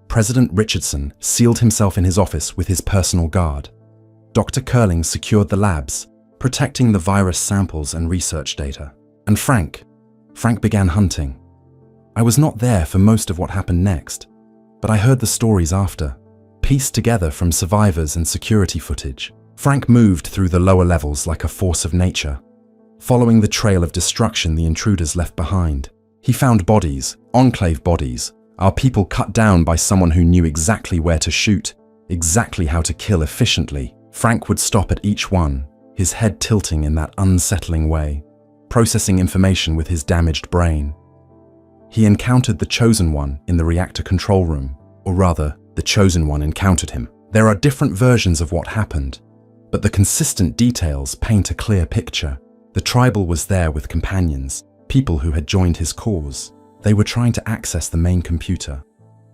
President Richardson sealed himself in his office with his personal guard. Dr. Curling secured the labs, protecting the virus samples and research data. And Frank began hunting. I was not there for most of what happened next, but I heard the stories after, pieced together from survivors and security footage. Frank moved through the lower levels like a force of nature, following the trail of destruction the intruders left behind. He found bodies, Enclave bodies, our people cut down by someone who knew exactly where to shoot, exactly how to kill efficiently. Frank would stop at each one, his head tilting in that unsettling way, processing information with his damaged brain. He encountered the Chosen One in the reactor control room, or rather, the Chosen One encountered him. There are different versions of what happened, but the consistent details paint a clear picture. The tribal was there with companions, people who had joined his cause. They were trying to access the main computer.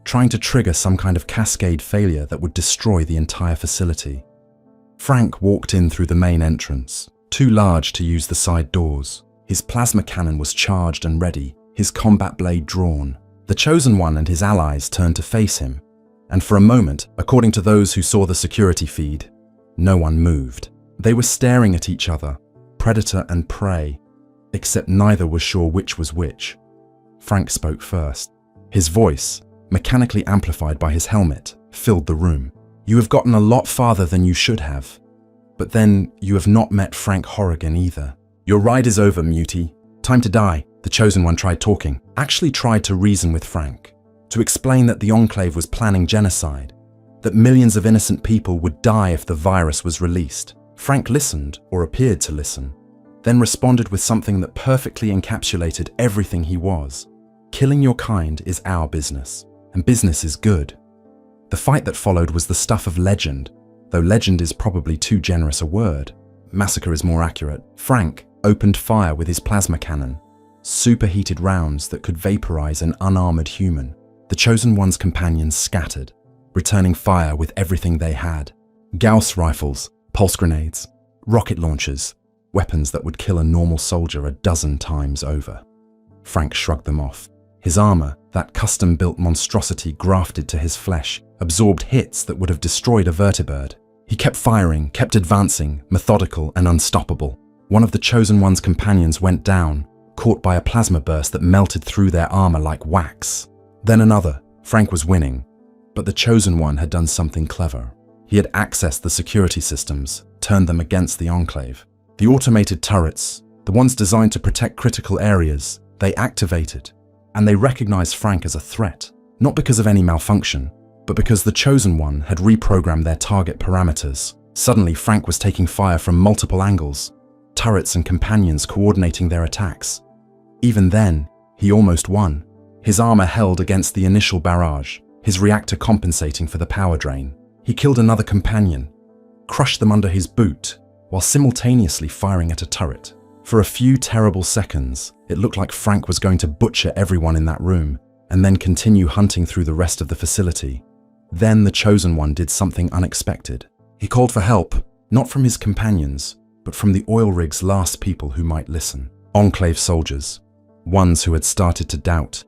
trying to trigger some kind of cascade failure that would destroy the entire facility. Frank walked in through the main entrance, too large to use the side doors. His plasma cannon was charged and ready, his combat blade drawn. The Chosen One and his allies turned to face him, and for a moment, according to those who saw the security feed, no one moved. They were staring at each other, predator and prey, except neither was sure which was which. Frank spoke first. His voice, mechanically amplified by his helmet, filled the room. "You have gotten a lot farther than you should have. But then, you have not met Frank Horrigan either. Your ride is over, Mutie. Time to die." The Chosen One tried talking, actually tried to reason with Frank, to explain that the Enclave was planning genocide, that millions of innocent people would die if the virus was released. Frank listened, or appeared to listen, then responded with something that perfectly encapsulated everything he was. "Killing your kind is our business, and business is good." The fight that followed was the stuff of legend, though legend is probably too generous a word. Massacre is more accurate. Frank opened fire with his plasma cannon, superheated rounds that could vaporize an unarmored human. The Chosen One's companions scattered, returning fire with everything they had. Gauss rifles, pulse grenades, rocket launchers, weapons that would kill a normal soldier a dozen times over. Frank shrugged them off. His armor, that custom-built monstrosity grafted to his flesh, absorbed hits that would have destroyed a vertebrate. He kept firing, kept advancing, methodical and unstoppable. One of the Chosen One's companions went down, caught by a plasma burst that melted through their armor like wax. Then another. Frank was winning. But the Chosen One had done something clever. He had accessed the security systems, turned them against the Enclave. The automated turrets, the ones designed to protect critical areas, they activated, and they recognized Frank as a threat, not because of any malfunction, but because the Chosen One had reprogrammed their target parameters. Suddenly, Frank was taking fire from multiple angles, turrets and companions coordinating their attacks. Even then, he almost won. His armor held against the initial barrage, his reactor compensating for the power drain. He killed another companion, crushed them under his boot, while simultaneously firing at a turret. For a few terrible seconds, it looked like Frank was going to butcher everyone in that room, and then continue hunting through the rest of the facility. Then the Chosen One did something unexpected. He called for help, not from his companions, but from the oil rig's last people who might listen. Enclave soldiers, ones who had started to doubt,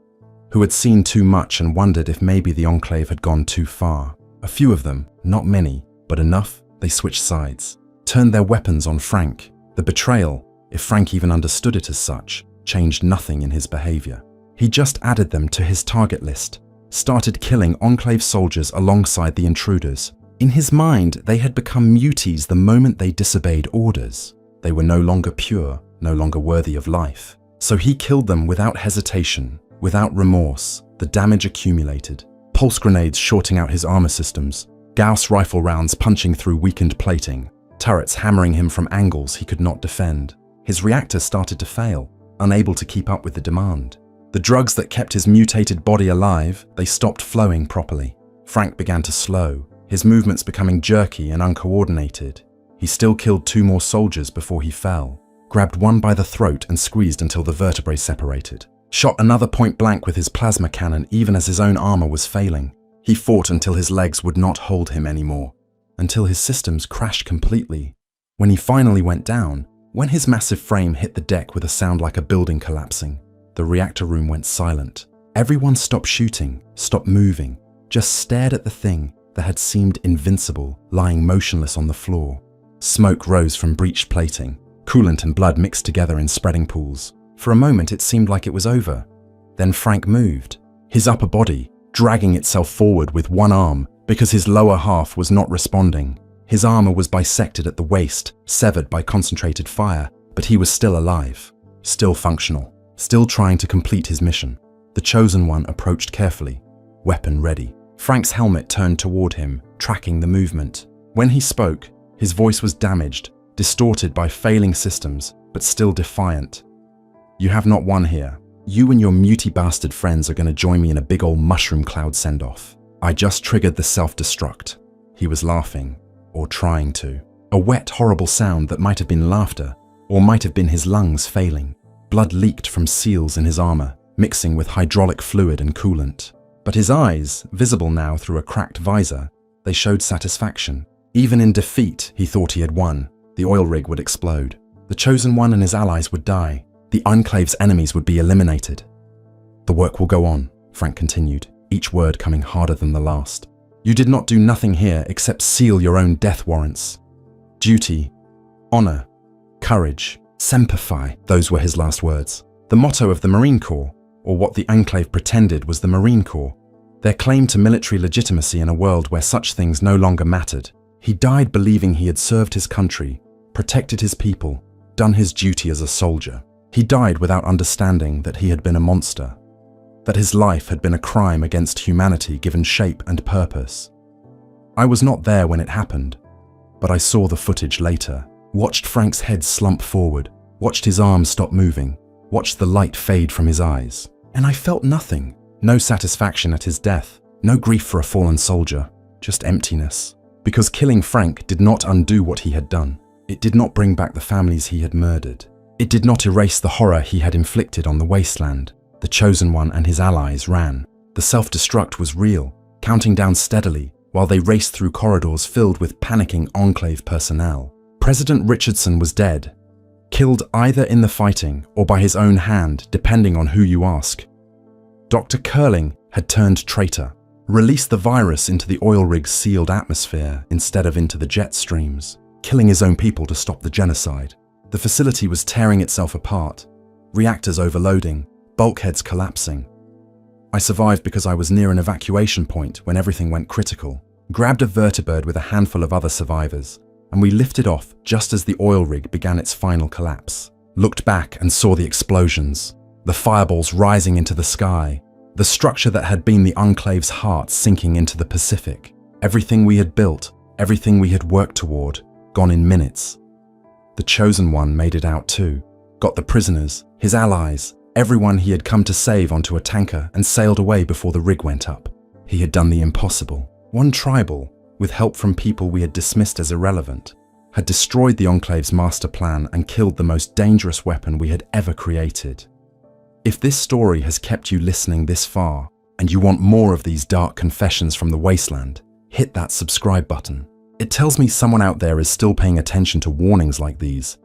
who had seen too much and wondered if maybe the Enclave had gone too far. A few of them, not many, but enough, they switched sides, turned their weapons on Frank. The betrayal, if Frank even understood it as such, changed nothing in his behavior. He just added them to his target list, started killing Enclave soldiers alongside the intruders. In his mind, they had become muties the moment they disobeyed orders. They were no longer pure, no longer worthy of life. So he killed them without hesitation, without remorse. The damage accumulated. Pulse grenades shorting out his armor systems, Gauss rifle rounds punching through weakened plating, turrets hammering him from angles he could not defend. His reactor started to fail, unable to keep up with the demand. The drugs that kept his mutated body alive, they stopped flowing properly. Frank began to slow, his movements becoming jerky and uncoordinated. He still killed 2 more soldiers before he fell, grabbed one by the throat and squeezed until the vertebrae separated. Shot another point blank with his plasma cannon even as his own armor was failing. He fought until his legs would not hold him anymore, until his systems crashed completely. When he finally went down, when his massive frame hit the deck with a sound like a building collapsing, the reactor room went silent. Everyone stopped shooting, stopped moving, just stared at the thing that had seemed invincible, lying motionless on the floor. Smoke rose from breached plating. Coolant and blood mixed together in spreading pools. For a moment it seemed like it was over. Then Frank moved, his upper body dragging itself forward with one arm because his lower half was not responding. His armor was bisected at the waist, severed by concentrated fire, but he was still alive, still functional, still trying to complete his mission. The Chosen One approached carefully, weapon ready. Frank's helmet turned toward him, tracking the movement. When he spoke, his voice was damaged, distorted by failing systems, but still defiant. "You have not won here. You and your muty bastard friends are going to join me in a big old mushroom cloud send-off. I just triggered the self-destruct." He was laughing, or trying to. A wet, horrible sound that might have been laughter, or might have been his lungs failing. Blood leaked from seals in his armor, mixing with hydraulic fluid and coolant. But his eyes, visible now through a cracked visor, they showed satisfaction. Even in defeat, he thought he had won. The oil rig would explode. The Chosen One and his allies would die. The Enclave's enemies would be eliminated. The work will go on, Frank continued, each word coming harder than the last. You did not do nothing here except seal your own death warrants. Duty, honor, courage, semper fi, those were his last words. The motto of the Marine Corps, or what the Enclave pretended was the Marine Corps, their claim to military legitimacy in a world where such things no longer mattered. He died believing he had served his country, protected his people, done his duty as a soldier. He died without understanding that he had been a monster, that his life had been a crime against humanity given shape and purpose. I was not there when it happened, but I saw the footage later, watched Frank's head slump forward, watched his arms stop moving, watched the light fade from his eyes, and I felt nothing. No satisfaction at his death, no grief for a fallen soldier, just emptiness. Because killing Frank did not undo what he had done. It did not bring back the families he had murdered. It did not erase the horror he had inflicted on the wasteland. The Chosen One and his allies ran. The self-destruct was real, counting down steadily while they raced through corridors filled with panicking Enclave personnel. President Richardson was dead, killed either in the fighting or by his own hand, depending on who you ask. Dr. Curling had turned traitor, released the virus into the oil rig's sealed atmosphere instead of into the jet streams, killing his own people to stop the genocide. The facility was tearing itself apart, reactors overloading, bulkheads collapsing. I survived because I was near an evacuation point when everything went critical, grabbed a vertibird with a handful of other survivors, and we lifted off just as the oil rig began its final collapse. Looked back and saw the explosions, the fireballs rising into the sky, the structure that had been the Enclave's heart sinking into the Pacific. Everything we had built, everything we had worked toward, gone in minutes. The Chosen One made it out too, got the prisoners, his allies, everyone he had come to save onto a tanker and sailed away before the rig went up. He had done the impossible. One tribal, with help from people we had dismissed as irrelevant, had destroyed the Enclave's master plan and killed the most dangerous weapon we had ever created. If this story has kept you listening this far, and you want more of these dark confessions from the wasteland, hit that subscribe button. It tells me someone out there is still paying attention to warnings like these.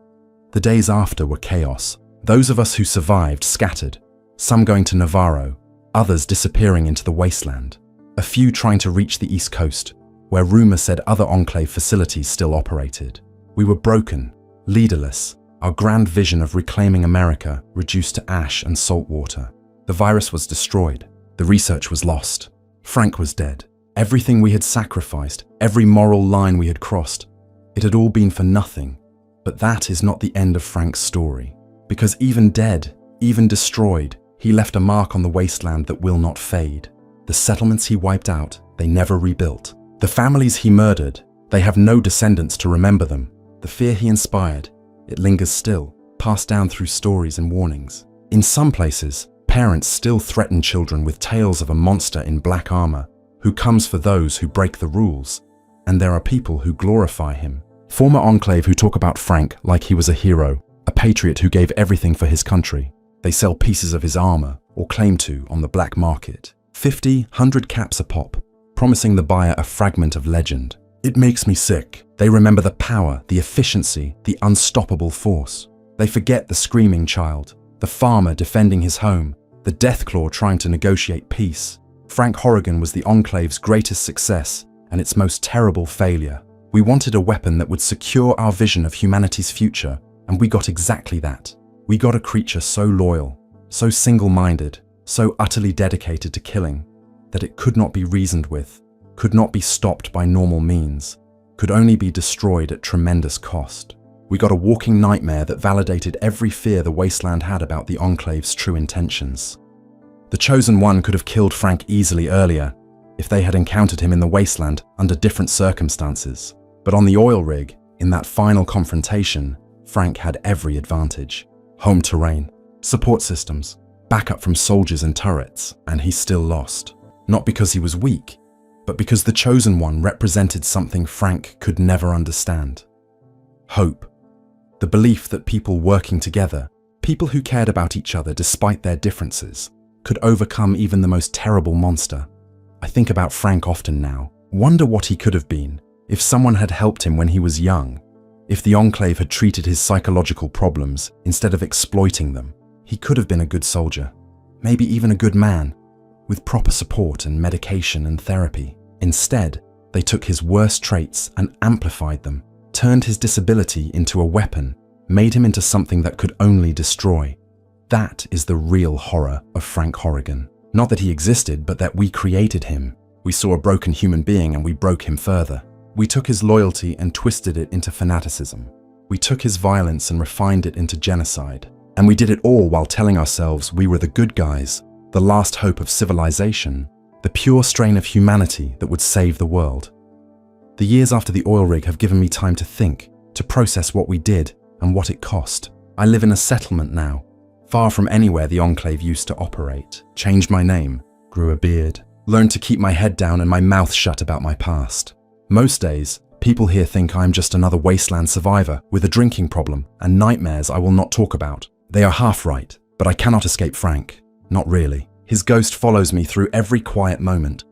The days after were chaos. Those of us who survived scattered, some going to Navarro, others disappearing into the wasteland, a few trying to reach the East Coast, where rumor said other Enclave facilities still operated. We were broken, leaderless, our grand vision of reclaiming America reduced to ash and salt water. The virus was destroyed. The research was lost. Frank was dead. Everything we had sacrificed, every moral line we had crossed, it had all been for nothing. But that is not the end of Frank's story. Because even dead, even destroyed, he left a mark on the wasteland that will not fade. The settlements he wiped out, they never rebuilt. The families he murdered, they have no descendants to remember them. The fear he inspired, it lingers still, passed down through stories and warnings. In some places, parents still threaten children with tales of a monster in black armor who comes for those who break the rules, and there are people who glorify him. Former Enclave who talk about Frank like he was a hero, a patriot who gave everything for his country. They sell pieces of his armor, or claim to, on the black market. 50, 100 caps a pop, promising the buyer a fragment of legend. It makes me sick. They remember the power, the efficiency, the unstoppable force. They forget the screaming child, the farmer defending his home, the deathclaw trying to negotiate peace. Frank Horrigan was the Enclave's greatest success and its most terrible failure. We wanted a weapon that would secure our vision of humanity's future, and we got exactly that. We got a creature so loyal, so single-minded, so utterly dedicated to killing, that it could not be reasoned with, could not be stopped by normal means, could only be destroyed at tremendous cost. We got a walking nightmare that validated every fear the wasteland had about the Enclave's true intentions. The Chosen One could have killed Frank easily earlier if they had encountered him in the wasteland under different circumstances. But on the oil rig, in that final confrontation, Frank had every advantage. Home terrain, support systems, backup from soldiers and turrets, and he still lost. Not because he was weak, but because the Chosen One represented something Frank could never understand. Hope. The belief that people working together, people who cared about each other despite their differences, could overcome even the most terrible monster. I think about Frank often now, wonder what he could have been if someone had helped him when he was young, if the Enclave had treated his psychological problems instead of exploiting them. He could have been a good soldier, maybe even a good man, with proper support and medication and therapy. Instead, they took his worst traits and amplified them, turned his disability into a weapon, made him into something that could only destroy. That is the real horror of Frank Horrigan. Not that he existed, but that we created him. We saw a broken human being and we broke him further. We took his loyalty and twisted it into fanaticism. We took his violence and refined it into genocide. And we did it all while telling ourselves we were the good guys, the last hope of civilization, the pure strain of humanity that would save the world. The years after the oil rig have given me time to think, to process what we did and what it cost. I live in a settlement now, far from anywhere the Enclave used to operate. Changed my name, grew a beard, learned to keep my head down and my mouth shut about my past. Most days, people here think I'm just another wasteland survivor with a drinking problem and nightmares I will not talk about. They are half right, but I cannot escape Frank. Not really. His ghost follows me through every quiet moment.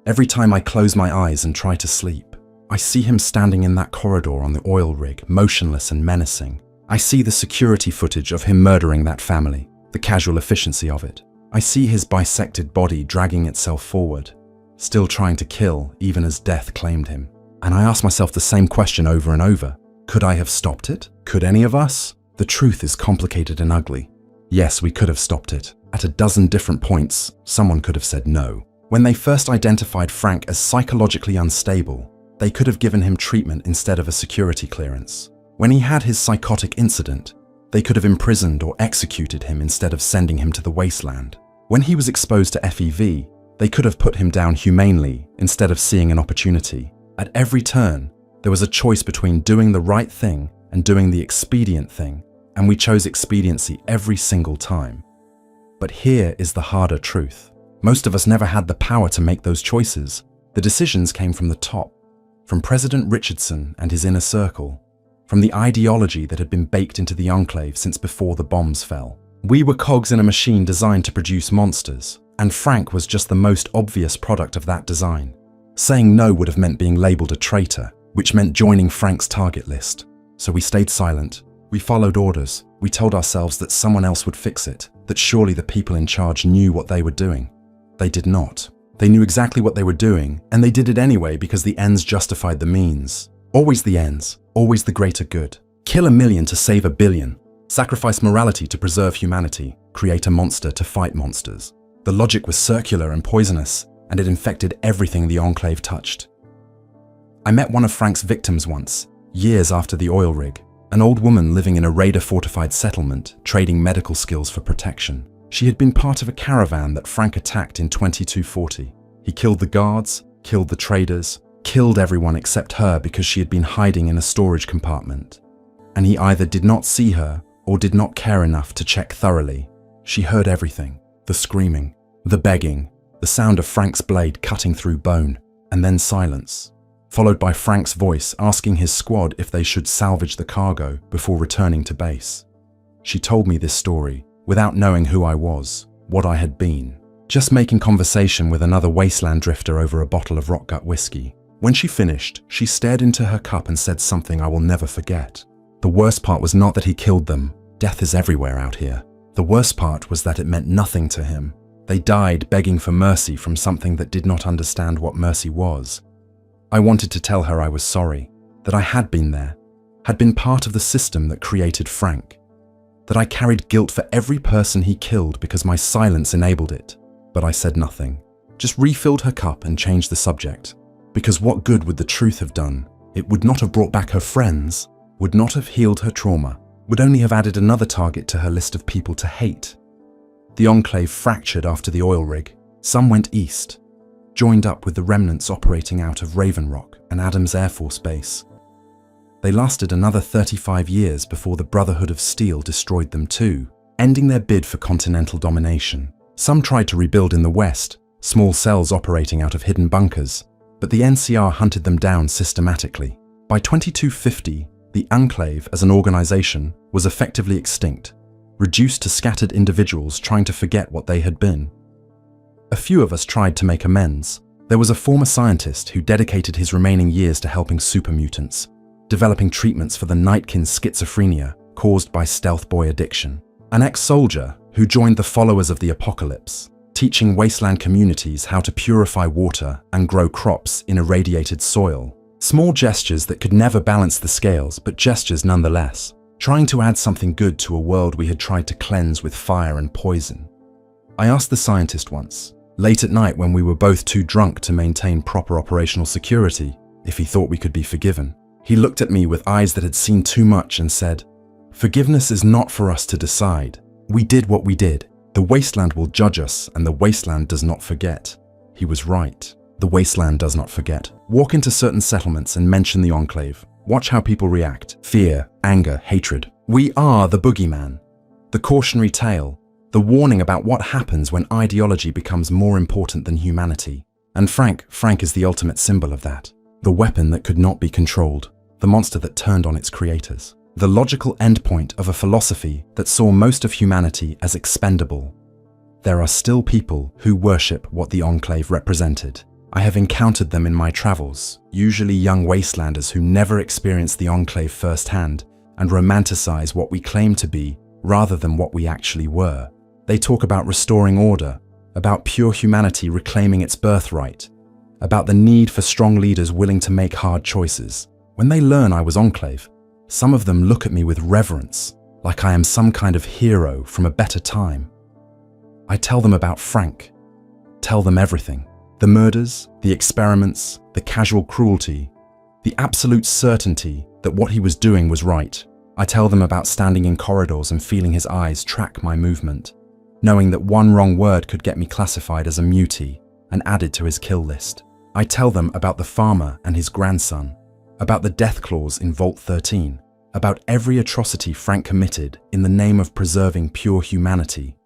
Every time I close my eyes and try to sleep, I see him standing in that corridor on the oil rig, motionless and menacing. I see the security footage of him murdering that family, the casual efficiency of it. I see his bisected body dragging itself forward, still trying to kill even as death claimed him. And I ask myself the same question over and over. Could I have stopped it? Could any of us? The truth is complicated and ugly. Yes, we could have stopped it. At a dozen different points, someone could have said no. When they first identified Frank as psychologically unstable, they could have given him treatment instead of a security clearance. When he had his psychotic incident, they could have imprisoned or executed him instead of sending him to the wasteland. When he was exposed to FEV, they could have put him down humanely instead of seeing an opportunity. At every turn, there was a choice between doing the right thing and doing the expedient thing, and we chose expediency every single time. But here is the harder truth. Most of us never had the power to make those choices. The decisions came from the top, from President Richardson and his inner circle, from the ideology that had been baked into the Enclave since before the bombs fell. We were cogs in a machine designed to produce monsters, and Frank was just the most obvious product of that design. Saying no would have meant being labeled a traitor, which meant joining Frank's target list. So we stayed silent. We followed orders. We told ourselves that someone else would fix it, that surely the people in charge knew what they were doing. They did not. They knew exactly what they were doing, and they did it anyway because the ends justified the means. Always the ends, always the greater good. Kill 1 million to save 1 billion. Sacrifice morality to preserve humanity. Create a monster to fight monsters. The logic was circular and poisonous, and it infected everything the Enclave touched. I met one of Frank's victims once, years after the oil rig, an old woman living in a raider-fortified settlement, trading medical skills for protection. She had been part of a caravan that Frank attacked in 2240. He killed the guards, killed the traders, killed everyone except her because she had been hiding in a storage compartment. And he either did not see her or did not care enough to check thoroughly. She heard everything. The screaming, the begging, the sound of Frank's blade cutting through bone, and then silence, followed by Frank's voice asking his squad if they should salvage the cargo before returning to base. She told me this story without knowing who I was, what I had been, just making conversation with another wasteland drifter over a bottle of Rockgut whiskey. When she finished, she stared into her cup and said something I will never forget. The worst part was not that he killed them. Death is everywhere out here. The worst part was that it meant nothing to him. They died begging for mercy from something that did not understand what mercy was. I wanted to tell her I was sorry, that I had been there, had been part of the system that created Frank, that I carried guilt for every person he killed because my silence enabled it. But I said nothing, just refilled her cup and changed the subject. Because what good would the truth have done? It would not have brought back her friends, would not have healed her trauma, would only have added another target to her list of people to hate. The Enclave fractured after the oil rig. Some went east, joined up with the remnants operating out of Raven Rock and Adams Air Force Base. They lasted another 35 years before the Brotherhood of Steel destroyed them too, ending their bid for continental domination. Some tried to rebuild in the west, small cells operating out of hidden bunkers, but the NCR hunted them down systematically. By 2250, the Enclave as an organization was effectively extinct, reduced to scattered individuals trying to forget what they had been. A few of us tried to make amends. There was a former scientist who dedicated his remaining years to helping super mutants, developing treatments for the Nightkin's schizophrenia caused by stealth boy addiction. An ex-soldier who joined the followers of the apocalypse, teaching wasteland communities how to purify water and grow crops in irradiated soil. Small gestures that could never balance the scales, but gestures nonetheless, trying to add something good to a world we had tried to cleanse with fire and poison. I asked the scientist once, late at night when we were both too drunk to maintain proper operational security, if he thought we could be forgiven. He looked at me with eyes that had seen too much and said, "Forgiveness is not for us to decide. We did what we did. The wasteland will judge us, and the wasteland does not forget." He was right. The wasteland does not forget. Walk into certain settlements and mention the Enclave. Watch how people react. Fear, anger, hatred. We are the boogeyman. The cautionary tale. The warning about what happens when ideology becomes more important than humanity. And Frank is the ultimate symbol of that. The weapon that could not be controlled. The monster that turned on its creators. The logical endpoint of a philosophy that saw most of humanity as expendable. There are still people who worship what the Enclave represented. I have encountered them in my travels, usually young wastelanders who never experienced the Enclave firsthand and romanticize what we claim to be rather than what we actually were. They talk about restoring order, about pure humanity reclaiming its birthright, about the need for strong leaders willing to make hard choices. When they learn I was Enclave, some of them look at me with reverence, like I am some kind of hero from a better time. I tell them about Frank, tell them everything. The murders, the experiments, the casual cruelty, the absolute certainty that what he was doing was right. I tell them about standing in corridors and feeling his eyes track my movement, knowing that one wrong word could get me classified as a mutie and added to his kill list. I tell them about the farmer and his grandson, about the deathclaws in Vault 13, about every atrocity Frank committed in the name of preserving pure humanity.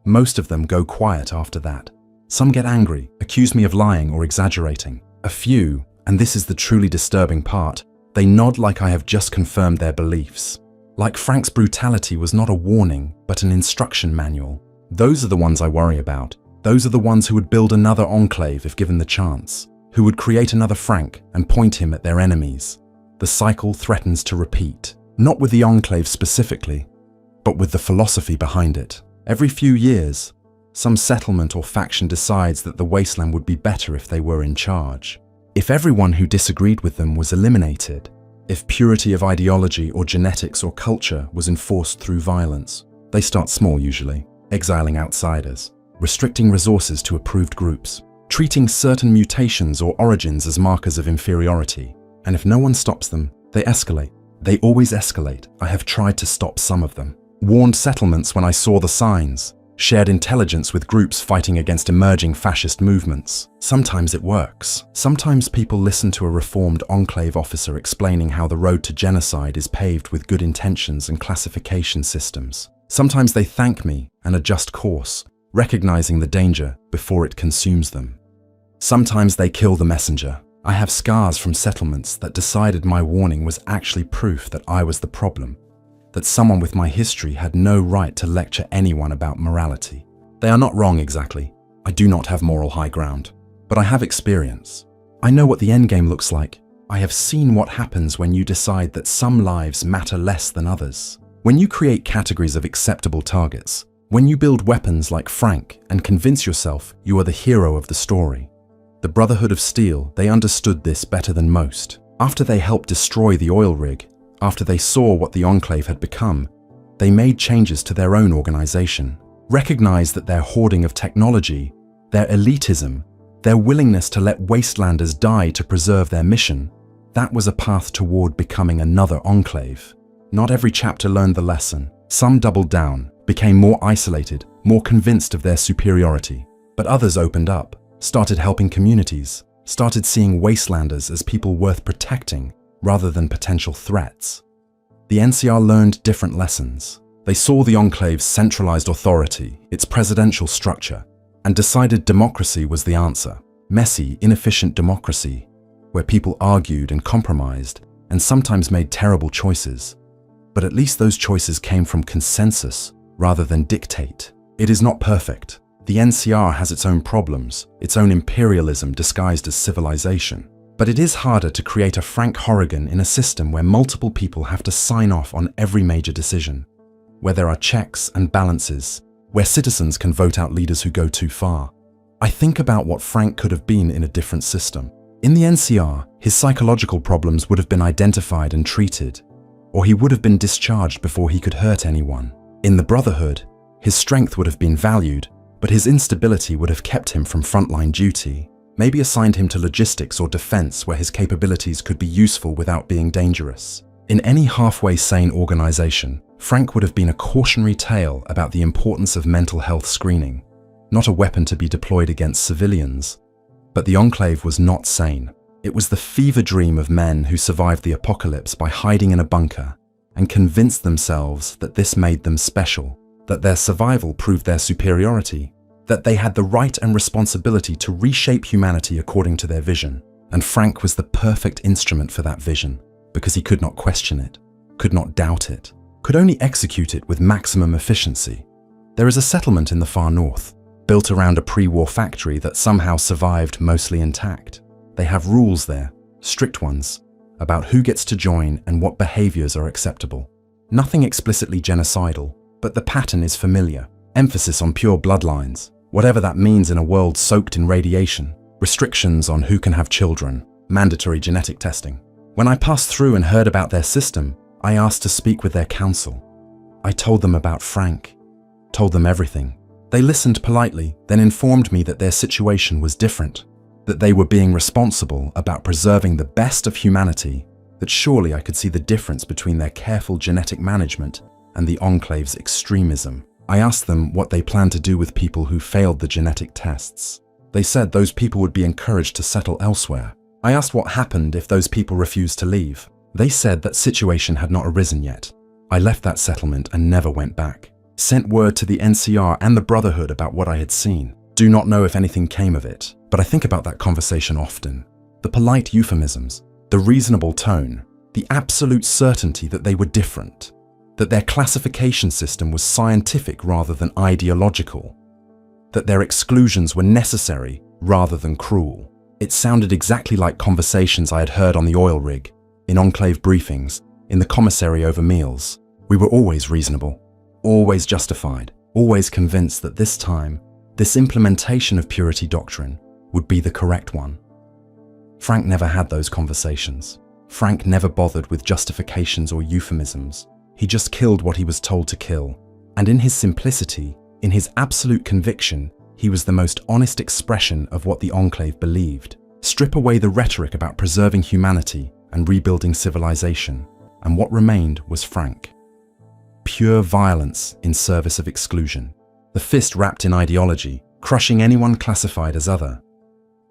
Most of them go quiet after that. Some get angry, accuse me of lying or exaggerating. A few, and this is the truly disturbing part, they nod like I have just confirmed their beliefs. Like Frank's brutality was not a warning, but an instruction manual. Those are the ones I worry about. Those are the ones who would build another Enclave if given the chance, who would create another Frank and point him at their enemies. The cycle threatens to repeat, not with the Enclave specifically, but with the philosophy behind it. Every few years, some settlement or faction decides that the wasteland would be better if they were in charge. If everyone who disagreed with them was eliminated, if purity of ideology or genetics or culture was enforced through violence, they start small usually, exiling outsiders, restricting resources to approved groups, treating certain mutations or origins as markers of inferiority. And if no one stops them, they escalate. They always escalate. I have tried to stop some of them. Warned settlements when I saw the signs. Shared intelligence with groups fighting against emerging fascist movements. Sometimes it works. Sometimes people listen to a reformed Enclave officer explaining how the road to genocide is paved with good intentions and classification systems. Sometimes they thank me and adjust course, recognizing the danger before it consumes them. Sometimes they kill the messenger. I have scars from settlements that decided my warning was actually proof that I was the problem, that someone with my history had no right to lecture anyone about morality. They are not wrong exactly. I do not have moral high ground, but I have experience. I know what the endgame looks like. I have seen what happens when you decide that some lives matter less than others. When you create categories of acceptable targets, when you build weapons like Frank and convince yourself you are the hero of the story. The Brotherhood of Steel, they understood this better than most. After they helped destroy the oil rig, after they saw what the Enclave had become, they made changes to their own organization, recognized that their hoarding of technology, their elitism, their willingness to let wastelanders die to preserve their mission, that was a path toward becoming another Enclave. Not every chapter learned the lesson. Some doubled down, became more isolated, more convinced of their superiority. But others opened up, started helping communities, started seeing wastelanders as people worth protecting rather than potential threats. The NCR learned different lessons. They saw the Enclave's centralized authority, its presidential structure, and decided democracy was the answer. Messy, inefficient democracy, where people argued and compromised and sometimes made terrible choices. But at least those choices came from consensus rather than dictate. It is not perfect. The NCR has its own problems, its own imperialism disguised as civilization. But it is harder to create a Frank Horrigan in a system where multiple people have to sign off on every major decision, where there are checks and balances, where citizens can vote out leaders who go too far. I think about what Frank could have been in a different system. In the NCR, his psychological problems would have been identified and treated, or he would have been discharged before he could hurt anyone. In the Brotherhood, his strength would have been valued, but his instability would have kept him from frontline duty, maybe assigned him to logistics or defense where his capabilities could be useful without being dangerous. In any halfway sane organization, Frank would have been a cautionary tale about the importance of mental health screening, not a weapon to be deployed against civilians. But the Enclave was not sane. It was the fever dream of men who survived the apocalypse by hiding in a bunker and convinced themselves that this made them special, that their survival proved their superiority, that they had the right and responsibility to reshape humanity according to their vision. And Frank was the perfect instrument for that vision, because he could not question it, could not doubt it, could only execute it with maximum efficiency. There is a settlement in the far north, built around a pre-war factory that somehow survived mostly intact. They have rules there, strict ones, about who gets to join and what behaviors are acceptable. Nothing explicitly genocidal, but the pattern is familiar. Emphasis on pure bloodlines, whatever that means in a world soaked in radiation. Restrictions on who can have children, mandatory genetic testing. When I passed through and heard about their system, I asked to speak with their council. I told them about Frank, told them everything. They listened politely, then informed me that their situation was different, that they were being responsible about preserving the best of humanity, that surely I could see the difference between their careful genetic management and the Enclave's extremism. I asked them what they planned to do with people who failed the genetic tests. They said those people would be encouraged to settle elsewhere. I asked what happened if those people refused to leave. They said that situation had not arisen yet. I left that settlement and never went back. Sent word to the NCR and the Brotherhood about what I had seen. Do not know if anything came of it, but I think about that conversation often. The polite euphemisms, the reasonable tone, the absolute certainty that they were different, that their classification system was scientific rather than ideological, that their exclusions were necessary rather than cruel. It sounded exactly like conversations I had heard on the oil rig, in Enclave briefings, in the commissary over meals. We were always reasonable, always justified, always convinced that this time, this implementation of purity doctrine would be the correct one. Frank never had those conversations. Frank never bothered with justifications or euphemisms. He just killed what he was told to kill. And in his simplicity, in his absolute conviction, he was the most honest expression of what the Enclave believed. Strip away the rhetoric about preserving humanity and rebuilding civilization, and what remained was Frank. Pure violence in service of exclusion. The fist wrapped in ideology, crushing anyone classified as other.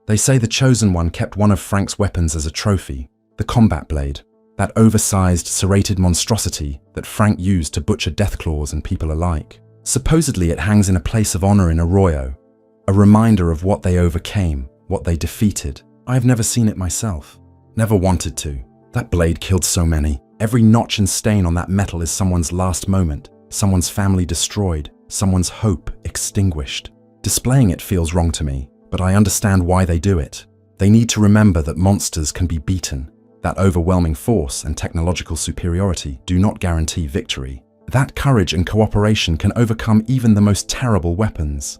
They say the Chosen One kept one of Frank's weapons as a trophy, the combat blade, that oversized, serrated monstrosity that Frank used to butcher deathclaws and people alike. Supposedly it hangs in a place of honor in Arroyo, a reminder of what they overcame, what they defeated. I've never seen it myself, never wanted to. That blade killed so many. Every notch and stain on that metal is someone's last moment, someone's family destroyed, someone's hope extinguished. Displaying it feels wrong to me, but I understand why they do it. They need to remember that monsters can be beaten, that overwhelming force and technological superiority do not guarantee victory. That courage and cooperation can overcome even the most terrible weapons.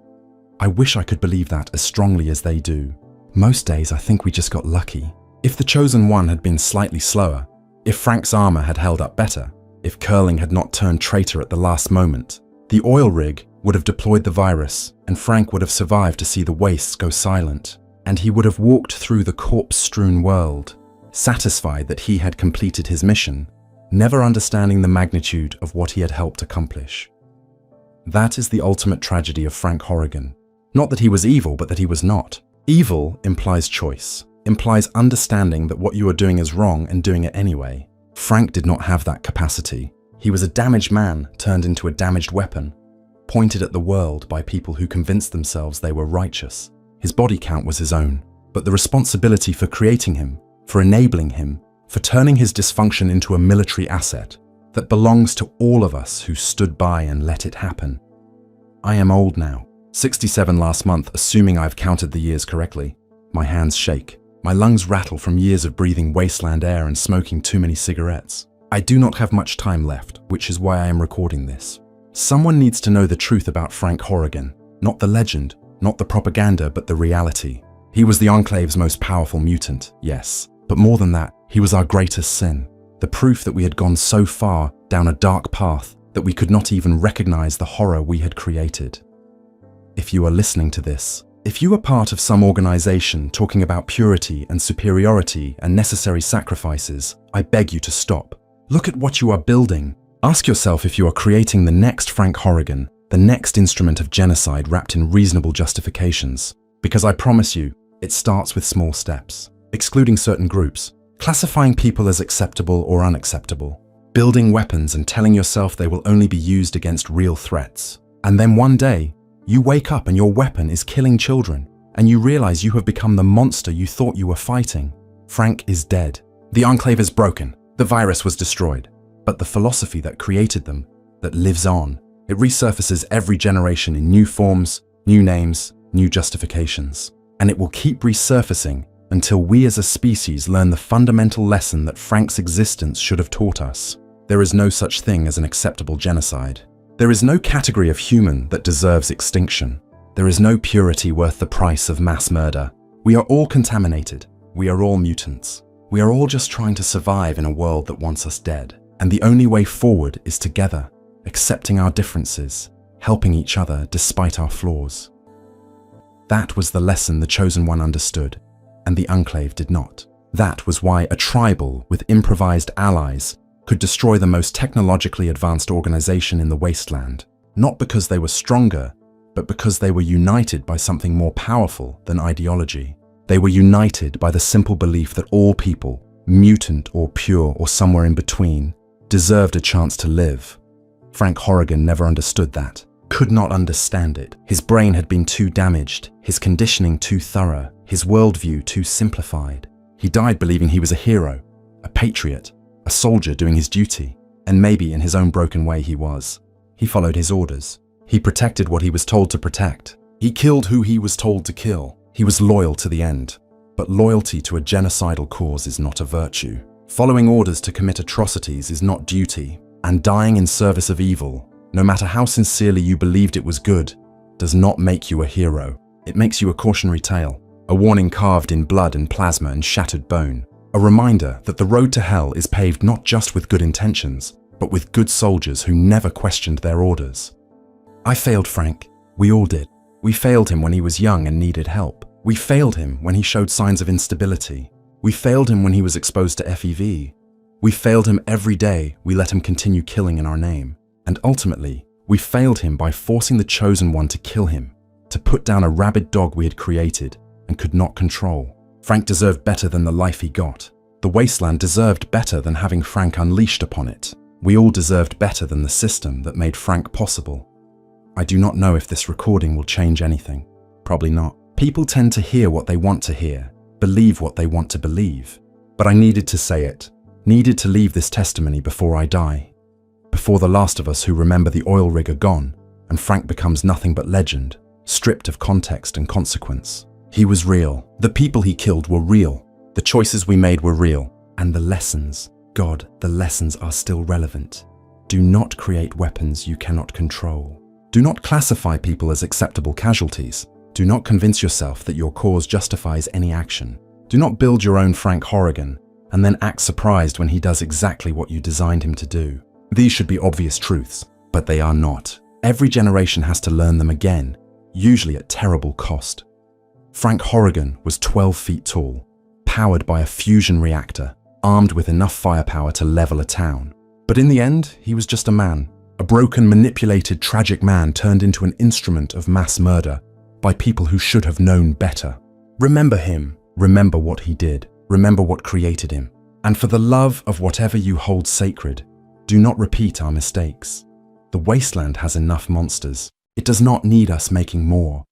I wish I could believe that as strongly as they do. Most days I think we just got lucky. If the Chosen One had been slightly slower, if Frank's armor had held up better, if Curling had not turned traitor at the last moment, the oil rig would have deployed the virus and Frank would have survived to see the wastes go silent, and he would have walked through the corpse-strewn world, satisfied that he had completed his mission, never understanding the magnitude of what he had helped accomplish. That is the ultimate tragedy of Frank Horrigan. Not that he was evil, but that he was not. Evil implies choice, implies understanding that what you are doing is wrong and doing it anyway. Frank did not have that capacity. He was a damaged man turned into a damaged weapon, pointed at the world by people who convinced themselves they were righteous. His body count was his own, but the responsibility for creating him, for enabling him, for turning his dysfunction into a military asset, that belongs to all of us who stood by and let it happen. I am old now. 67 last month, assuming I've counted the years correctly. My hands shake. My lungs rattle from years of breathing wasteland air and smoking too many cigarettes. I do not have much time left, which is why I am recording this. Someone needs to know the truth about Frank Horrigan. Not the legend, not the propaganda, but the reality. He was the Enclave's most powerful mutant, yes. But more than that, he was our greatest sin. The proof that we had gone so far down a dark path that we could not even recognize the horror we had created. If you are listening to this, if you are part of some organization talking about purity and superiority and necessary sacrifices, I beg you to stop. Look at what you are building. Ask yourself if you are creating the next Frank Horrigan, the next instrument of genocide wrapped in reasonable justifications. Because I promise you, it starts with small steps. Excluding certain groups, classifying people as acceptable or unacceptable, building weapons and telling yourself they will only be used against real threats. And then one day, you wake up and your weapon is killing children, and you realize you have become the monster you thought you were fighting. Frank is dead. The Enclave is broken. The virus was destroyed. But the philosophy that created them, that lives on, it resurfaces every generation in new forms, new names, new justifications. And it will keep resurfacing until we as a species learn the fundamental lesson that Frank's existence should have taught us. There is no such thing as an acceptable genocide. There is no category of human that deserves extinction. There is no purity worth the price of mass murder. We are all contaminated. We are all mutants. We are all just trying to survive in a world that wants us dead. And the only way forward is together, accepting our differences, helping each other despite our flaws. That was the lesson the Chosen One understood, and the Enclave did not. That was why a tribal with improvised allies could destroy the most technologically advanced organization in the wasteland, not because they were stronger, but because they were united by something more powerful than ideology. They were united by the simple belief that all people, mutant or pure or somewhere in between, deserved a chance to live. Frank Horrigan never understood that, could not understand it. His brain had been too damaged, his conditioning too thorough, his worldview too simplified. He died believing he was a hero, a patriot, a soldier doing his duty, and maybe in his own broken way he was. He followed his orders. He protected what he was told to protect. He killed who he was told to kill. He was loyal to the end. But loyalty to a genocidal cause is not a virtue. Following orders to commit atrocities is not duty. And dying in service of evil, no matter how sincerely you believed it was good, does not make you a hero. It makes you a cautionary tale, a warning carved in blood and plasma and shattered bone. A reminder that the road to hell is paved not just with good intentions, but with good soldiers who never questioned their orders. I failed Frank. We all did. We failed him when he was young and needed help. We failed him when he showed signs of instability. We failed him when he was exposed to FEV. We failed him every day we let him continue killing in our name. And ultimately, we failed him by forcing the Chosen One to kill him, to put down a rabid dog we had created and could not control. Frank deserved better than the life he got. The wasteland deserved better than having Frank unleashed upon it. We all deserved better than the system that made Frank possible. I do not know if this recording will change anything. Probably not. People tend to hear what they want to hear, believe what they want to believe. But I needed to say it, needed to leave this testimony before I die. Before the last of us who remember the oil rig are gone, and Frank becomes nothing but legend, stripped of context and consequence. He was real. The people he killed were real. The choices we made were real. And the lessons, God, the lessons are still relevant. Do not create weapons you cannot control. Do not classify people as acceptable casualties. Do not convince yourself that your cause justifies any action. Do not build your own Frank Horrigan and then act surprised when he does exactly what you designed him to do. These should be obvious truths, but they are not. Every generation has to learn them again, usually at terrible cost. Frank Horrigan was 12 feet tall, powered by a fusion reactor, armed with enough firepower to level a town. But in the end, he was just a man. A broken, manipulated, tragic man turned into an instrument of mass murder by people who should have known better. Remember him. Remember what he did. Remember what created him. And for the love of whatever you hold sacred, do not repeat our mistakes. The wasteland has enough monsters. It does not need us making more.